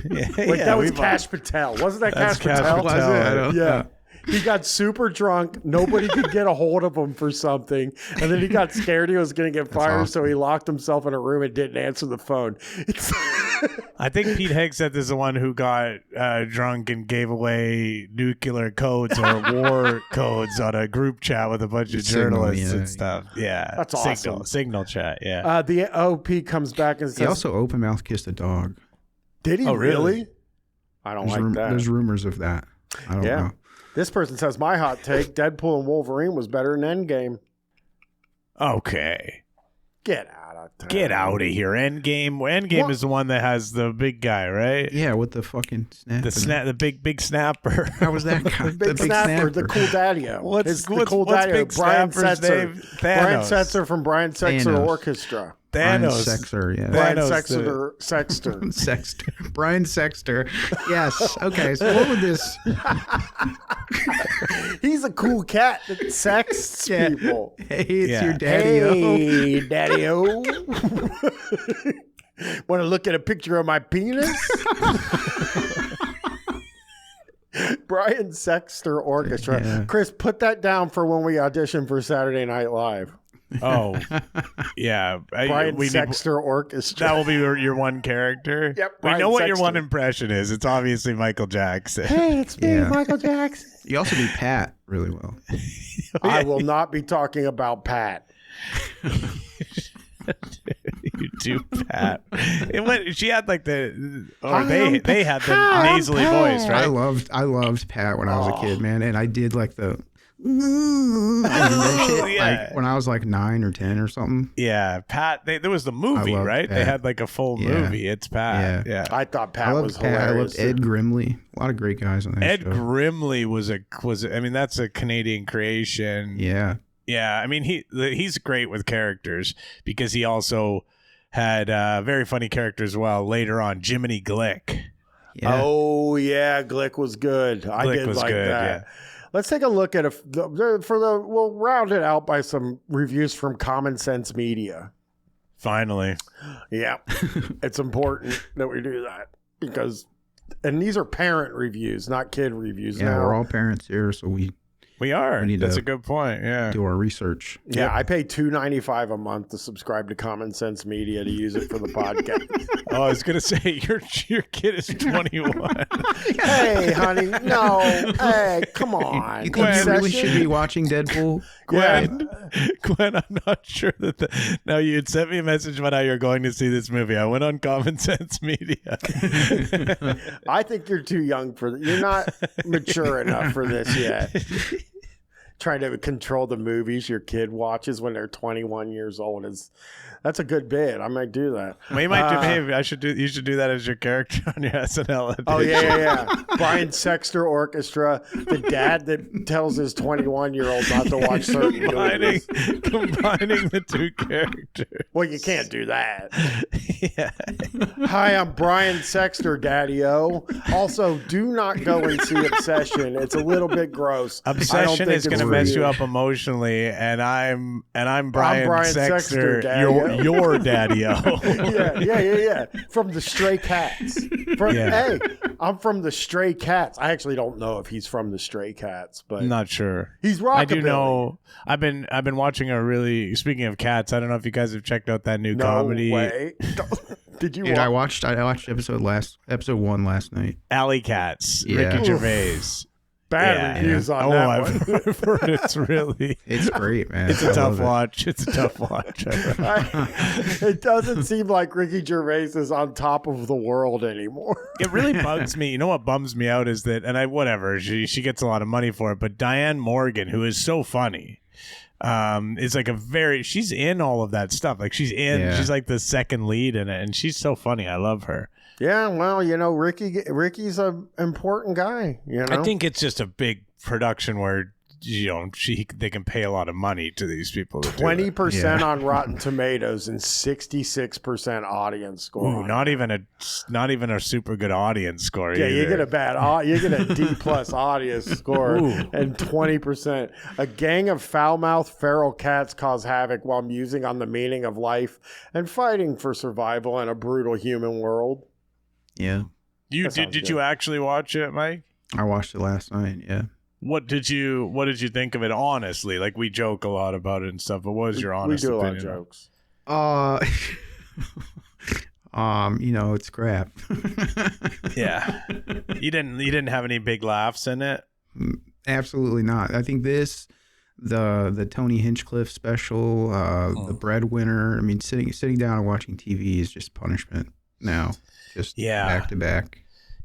Speaker 1: That was Kash Patel. Wasn't that Kash Patel? Yeah. He got super drunk. Nobody could get a hold of him for something. And then he got scared he was going to get fired, so he locked himself in a room and didn't answer the phone.
Speaker 2: I think Pete Hegseth is the one who got drunk and gave away nuclear codes or war codes on a group chat with a bunch of journalists and stuff. Yeah.
Speaker 1: That's awesome.
Speaker 2: Signal chat, yeah.
Speaker 1: The OP comes back and says...
Speaker 3: He also open mouth kissed a dog.
Speaker 1: Did he really? I don't like that.
Speaker 3: There's rumors of that. I don't know.
Speaker 1: This person says, my hot take, Deadpool and Wolverine was better than Endgame.
Speaker 2: Okay.
Speaker 1: Get out of town.
Speaker 2: Get out of here. Endgame is the one that has the big guy, right?
Speaker 3: Yeah, with the fucking snap.
Speaker 2: The big snapper.
Speaker 3: How was that guy?
Speaker 1: The big snapper, the cool daddy-o.
Speaker 2: What's big
Speaker 1: Brian
Speaker 2: snapper's
Speaker 1: Setzer.
Speaker 2: name?
Speaker 1: Brian
Speaker 2: Thanos.
Speaker 1: Setzer from Brian Setzer Orchestra.
Speaker 2: Thanos.
Speaker 3: Brian Sexter, yeah.
Speaker 1: Brian
Speaker 2: Thanos,
Speaker 1: Sexter.
Speaker 3: Sexter. Brian Sexter. Yes. Okay, so what would this...
Speaker 1: He's a cool cat that sexts people.
Speaker 3: Hey, it's
Speaker 2: Yeah.
Speaker 3: your daddy-o.
Speaker 1: Hey, daddy-o. Want to look at a picture of my penis? Brian Sexter Orchestra.
Speaker 3: Yeah.
Speaker 1: Chris, put that down for when we audition for Saturday Night Live.
Speaker 2: Oh, yeah.
Speaker 1: Brian Sexter Orchestra.
Speaker 2: That will be your one character.
Speaker 1: Yep,
Speaker 2: We
Speaker 1: Brian
Speaker 2: know what your
Speaker 1: Sexter.
Speaker 2: one impression is. It's obviously Michael Jackson.
Speaker 1: Hey, it's me,
Speaker 3: Yeah.
Speaker 1: Michael Jackson.
Speaker 3: You also do Pat really well.
Speaker 1: I will not be talking about Pat.
Speaker 2: You do, Pat. She had like the, or
Speaker 1: Hi,
Speaker 2: they had the
Speaker 1: I'm
Speaker 2: nasally
Speaker 1: Pat.
Speaker 2: voice, right?
Speaker 3: I loved Pat when I was a kid, man, and I did like the shit,
Speaker 2: Yeah.
Speaker 3: like when I was like 9 or 10 or something.
Speaker 2: Yeah, Pat. There was the movie,
Speaker 3: I loved
Speaker 2: right? They
Speaker 3: Pat.
Speaker 2: had like a full
Speaker 3: Yeah.
Speaker 2: movie. It's Pat. Yeah.
Speaker 1: I thought
Speaker 3: I
Speaker 1: Pat
Speaker 3: loved
Speaker 1: was
Speaker 3: Pat. I
Speaker 1: hilarious.
Speaker 3: loved Ed Grimley. A lot of great guys on that
Speaker 2: Ed
Speaker 3: show.
Speaker 2: Grimley was I mean, that's a Canadian creation.
Speaker 3: Yeah.
Speaker 2: Yeah, I mean he's great with characters because he also had very funny characters as well later on. Jiminy Glick.
Speaker 3: Yeah.
Speaker 1: Oh yeah, Glick was good. I
Speaker 2: Glick
Speaker 1: did
Speaker 2: was
Speaker 1: like
Speaker 2: good,
Speaker 1: that.
Speaker 2: yeah.
Speaker 1: Let's take a look at we'll round it out by some reviews from Common Sense Media.
Speaker 2: Finally.
Speaker 1: Yeah, it's important that we do that because, and these are parent reviews, not kid reviews.
Speaker 3: Yeah,
Speaker 1: now.
Speaker 3: we're all parents here, so we
Speaker 2: We are.
Speaker 3: We need
Speaker 2: That's
Speaker 3: to
Speaker 2: a good point. Yeah.
Speaker 3: do our research.
Speaker 1: Yeah, I pay $2.95 a month to subscribe to Common Sense Media to use it for the podcast.
Speaker 2: Oh, I was gonna say your kid is 21.
Speaker 1: Hey, honey, no, hey, come on.
Speaker 3: You think you really
Speaker 1: Concession?
Speaker 3: should be watching Deadpool?
Speaker 2: Gwen, I'm not sure that now you had sent me a message about how you're going to see this movie. I went on Common Sense Media.
Speaker 1: I think you're too young for you're not mature enough for this yet. Trying to control the movies your kid watches when they're 21 years old that's a good bit. I might do that.
Speaker 2: We might do. Hey, you should do that as your character on your SNL.
Speaker 1: Oh yeah. Brian Sexter Orchestra, the dad that tells his 21-year-old not to watch certain movies.
Speaker 2: Combining the two characters.
Speaker 1: Well, you can't do that.
Speaker 2: Yeah.
Speaker 1: Hi, I'm Brian Sexter, Daddy-O. Also, do not go and see Obsession. It's a little bit gross.
Speaker 2: Obsession is going to mess you up emotionally, and I'm Brian Sexter, your Daddy-O.
Speaker 1: Yeah. From the Stray Cats. Hey, I'm from the Stray Cats. I actually don't know if he's from the Stray Cats, but
Speaker 2: I'm not sure.
Speaker 1: He's rockabilly.
Speaker 2: I do know. I've been watching a really. Speaking of cats, I don't know if you guys have checked out that new comedy.
Speaker 1: Way. Did you?
Speaker 3: Dude, I watched episode 1 last night.
Speaker 2: Alley Cats.
Speaker 3: Yeah.
Speaker 2: Ricky Gervais.
Speaker 1: Bad reviews on that one.
Speaker 2: I've heard it's really.
Speaker 3: It's great, man.
Speaker 2: It's a tough watch. It's a tough watch.
Speaker 1: It doesn't seem like Ricky Gervais is on top of the world anymore.
Speaker 2: It really bugs me. You know what bums me out is that, and she gets a lot of money for it, but Diane Morgan, who is so funny, is like she's in all of that stuff. Like she's like the second lead in it, and she's so funny. I love her.
Speaker 1: Yeah, well, Ricky's an important guy.
Speaker 2: I think it's just a big production where they can pay a lot of money to these people.
Speaker 1: 20% on Rotten Tomatoes and 66% audience score.
Speaker 2: Ooh, not even a super good audience score.
Speaker 1: Yeah,
Speaker 2: either.
Speaker 1: you get a D+ audience score and 20%. A gang of foul-mouthed feral cats cause havoc while musing on the meaning of life and fighting for survival in a brutal human world.
Speaker 3: Yeah.
Speaker 2: Did you actually watch it, Mike?
Speaker 3: I watched it last night, yeah.
Speaker 2: What did you think of it honestly? Like we joke a lot about it and stuff, but what was your honest opinion?
Speaker 1: We do a lot of jokes.
Speaker 3: It's crap.
Speaker 2: Yeah. You didn't have any big laughs in it?
Speaker 3: Absolutely not. I think the Tony Hinchcliffe special, the Breadwinner, I mean sitting down and watching TV is just punishment now. Just back to back.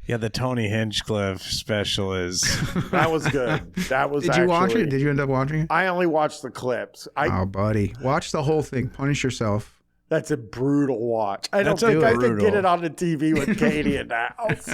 Speaker 2: Yeah, the Tony Hinchcliffe special is...
Speaker 1: That was good. That was.
Speaker 3: Did you watch it? Did you end up watching it?
Speaker 1: I only watched the clips.
Speaker 3: Oh, buddy, watch the whole thing. Punish yourself.
Speaker 1: That's a brutal watch. I don't
Speaker 2: That's
Speaker 1: think I
Speaker 2: brutal.
Speaker 1: could get it on the TV with Katie in the house.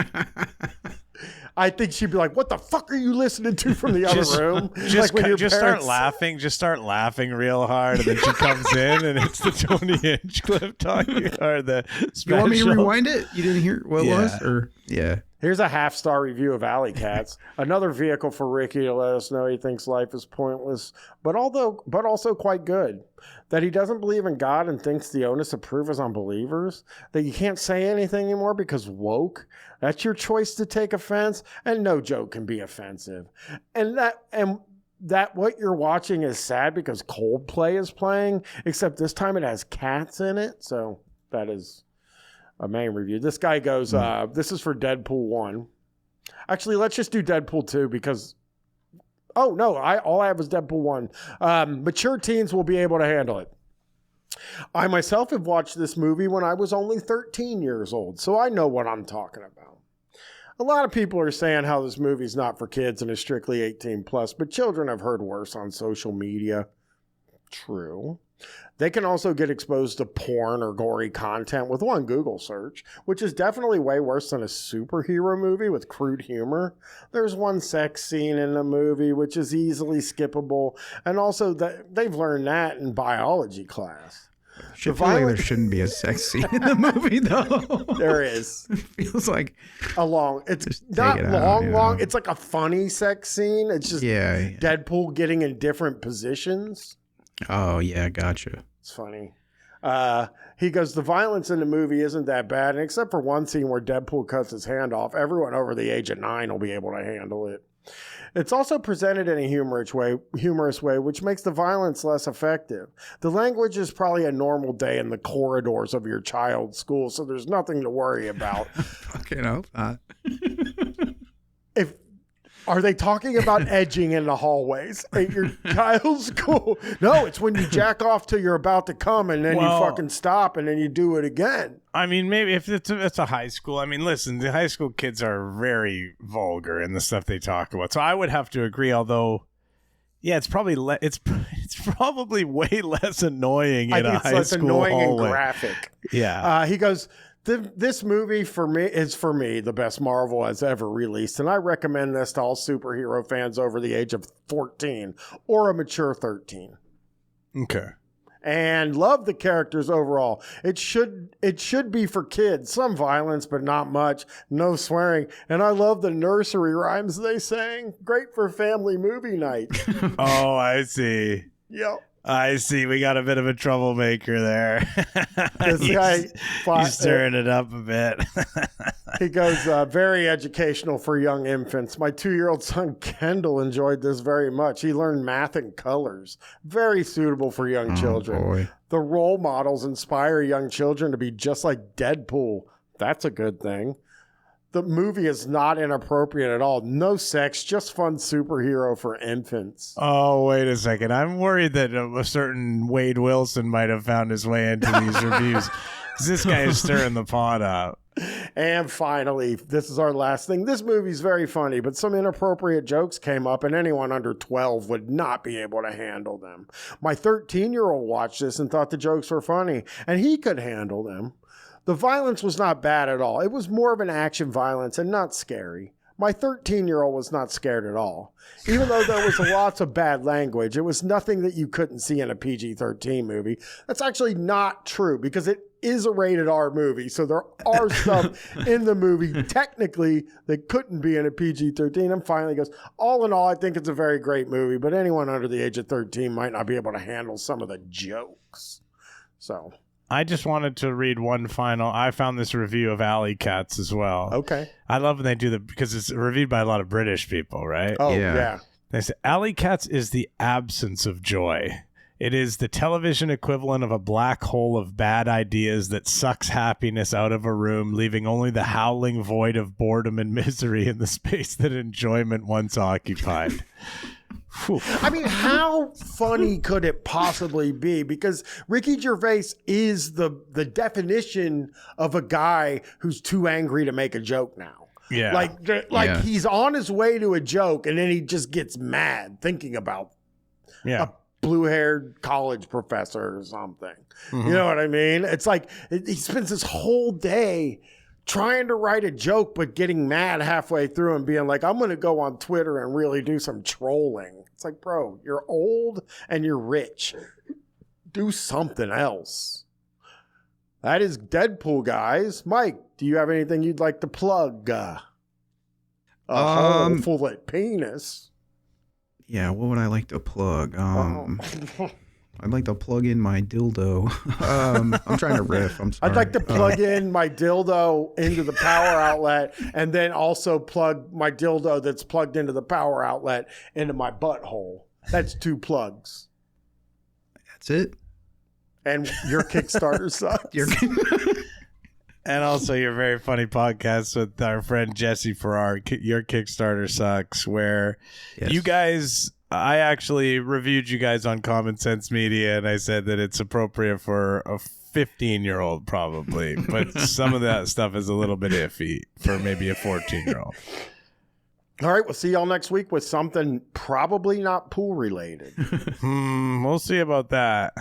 Speaker 1: I think she'd be like, "What the fuck are you listening to from the other room?"
Speaker 2: Just,
Speaker 1: like when
Speaker 2: just start laughing. Just start laughing real hard, and then she comes in, and it's the Tony Hinchcliffe talking, or the special.
Speaker 3: You want me to rewind it? You didn't hear what it was? Or yeah.
Speaker 1: Here's a 5-star review of Alley Cats. Another vehicle for Ricky to let us know he thinks life is pointless, but also quite good. That he doesn't believe in God and thinks the onus of proof is on believers. That you can't say anything anymore because woke. That's your choice to take offense, and no joke can be offensive. And that what you're watching is sad because Coldplay is playing, except this time it has cats in it. So that is a main review. This guy goes, this is for Deadpool 1. Actually, let's just do Deadpool 2 because... Oh, no, all I have is Deadpool 1. Mature teens will be able to handle it. I myself have watched this movie when I was only 13 years old, so I know what I'm talking about. A lot of people are saying how this movie's not for kids and is strictly 18 plus, but children have heard worse on social media. True. They can also get exposed to porn or gory content with one Google search, which is definitely way worse than a superhero movie with crude humor. There's one sex scene in the movie which is easily skippable, and also they've learned that in biology class.
Speaker 3: I feel like there shouldn't be a sex scene in the movie, though.
Speaker 1: There is.
Speaker 3: It feels like
Speaker 1: it's not long. It's like a funny sex scene. It's just Deadpool getting in different positions.
Speaker 3: Oh, yeah, gotcha.
Speaker 1: It's funny. He goes, the violence in the movie isn't that bad, and except for one scene where Deadpool cuts his hand off, everyone over the age of 9 will be able to handle it. It's also presented in a humorous way, which makes the violence less effective. The language is probably a normal day in the corridors of your child's school, so there's nothing to worry about.
Speaker 3: Fucking hope not.
Speaker 1: Are they talking about edging in the hallways at your child's school? No, it's when you jack off till you're about to come and then you fucking stop and then you do it again.
Speaker 2: I mean, maybe if it's a high school. I mean, listen, the high school kids are very vulgar in the stuff they talk about. So I would have to agree, although, yeah, it's probably it's probably way less annoying in a high school hallway.
Speaker 1: Annoying and graphic.
Speaker 2: Yeah.
Speaker 1: He goes... This movie is the best Marvel has ever released, and I recommend this to all superhero fans over the age of 14 or a mature 13.
Speaker 2: Okay.
Speaker 1: And love the characters overall. It should be for kids. Some violence, but not much. No swearing. And I love the nursery rhymes they sang. Great for family movie night.
Speaker 2: Oh, I see.
Speaker 1: Yep.
Speaker 2: I see. We got a bit of a troublemaker there.
Speaker 1: He's
Speaker 2: stirring it up a bit.
Speaker 1: He goes, very educational for young infants. My 2-year-old son, Kendall, enjoyed this very much. He learned math and colors. Very suitable for young children.
Speaker 3: Boy.
Speaker 1: The role models inspire young children to be just like Deadpool. That's a good thing. The movie is not inappropriate at all. No sex, just fun superhero for infants.
Speaker 2: Oh, wait a second. I'm worried that a certain Wade Wilson might have found his way into these reviews. Because this guy is stirring the pot up.
Speaker 1: And finally, this is our last thing. This movie's very funny, but some inappropriate jokes came up, and anyone under 12 would not be able to handle them. My 13-year-old watched this and thought the jokes were funny, and he could handle them. The violence was not bad at all. It was more of an action violence and not scary. My 13-year-old was not scared at all. Even though there was lots of bad language, it was nothing that you couldn't see in a PG-13 movie. That's actually not true because it is a rated R movie. So there are stuff in the movie technically that couldn't be in a PG-13. And finally goes, all in all, I think it's a very great movie, but anyone under the age of 13 might not be able to handle some of the jokes. So...
Speaker 2: I just wanted to read one final. I found this review of Alley Cats as well.
Speaker 1: Okay.
Speaker 2: I love when they do because it's reviewed by a lot of British people, right?
Speaker 1: Oh, yeah.
Speaker 2: They say, Alley Cats is the absence of joy. It is the television equivalent of a black hole of bad ideas that sucks happiness out of a room, leaving only the howling void of boredom and misery in the space that enjoyment once occupied.
Speaker 1: I mean, how funny could it possibly be? Because Ricky Gervais is the definition of a guy who's too angry to make a joke now.
Speaker 2: Yeah.
Speaker 1: Like he's on his way to a joke and then he just gets mad thinking about a blue-haired college professor or something. You know what I mean? It's like he spends his whole day trying to write a joke but getting mad halfway through and being like, I'm going to go on Twitter and really do some trolling. It's like, bro, you're old and you're rich. Do something else. That is Deadpool, guys. Mike, do you have anything you'd like to plug? A hole full of penis.
Speaker 3: Yeah, what would I like to plug? I'd like to plug in my dildo. I'm trying to riff. I'm sorry.
Speaker 1: I'd like to plug in my dildo into the power outlet and then also plug my dildo that's plugged into the power outlet into my butthole. That's 2 plugs.
Speaker 3: That's it.
Speaker 1: And your Kickstarter sucks.
Speaker 2: And also your very funny podcast with our friend Jesse Farrar, Your Kickstarter Sucks, where you guys, I actually reviewed you guys on Common Sense Media, and I said that it's appropriate for a 15-year-old probably, but some of that stuff is a little bit iffy for maybe a 14-year-old.
Speaker 1: All right, we'll see y'all next week with something probably not pool related.
Speaker 2: We'll see about that.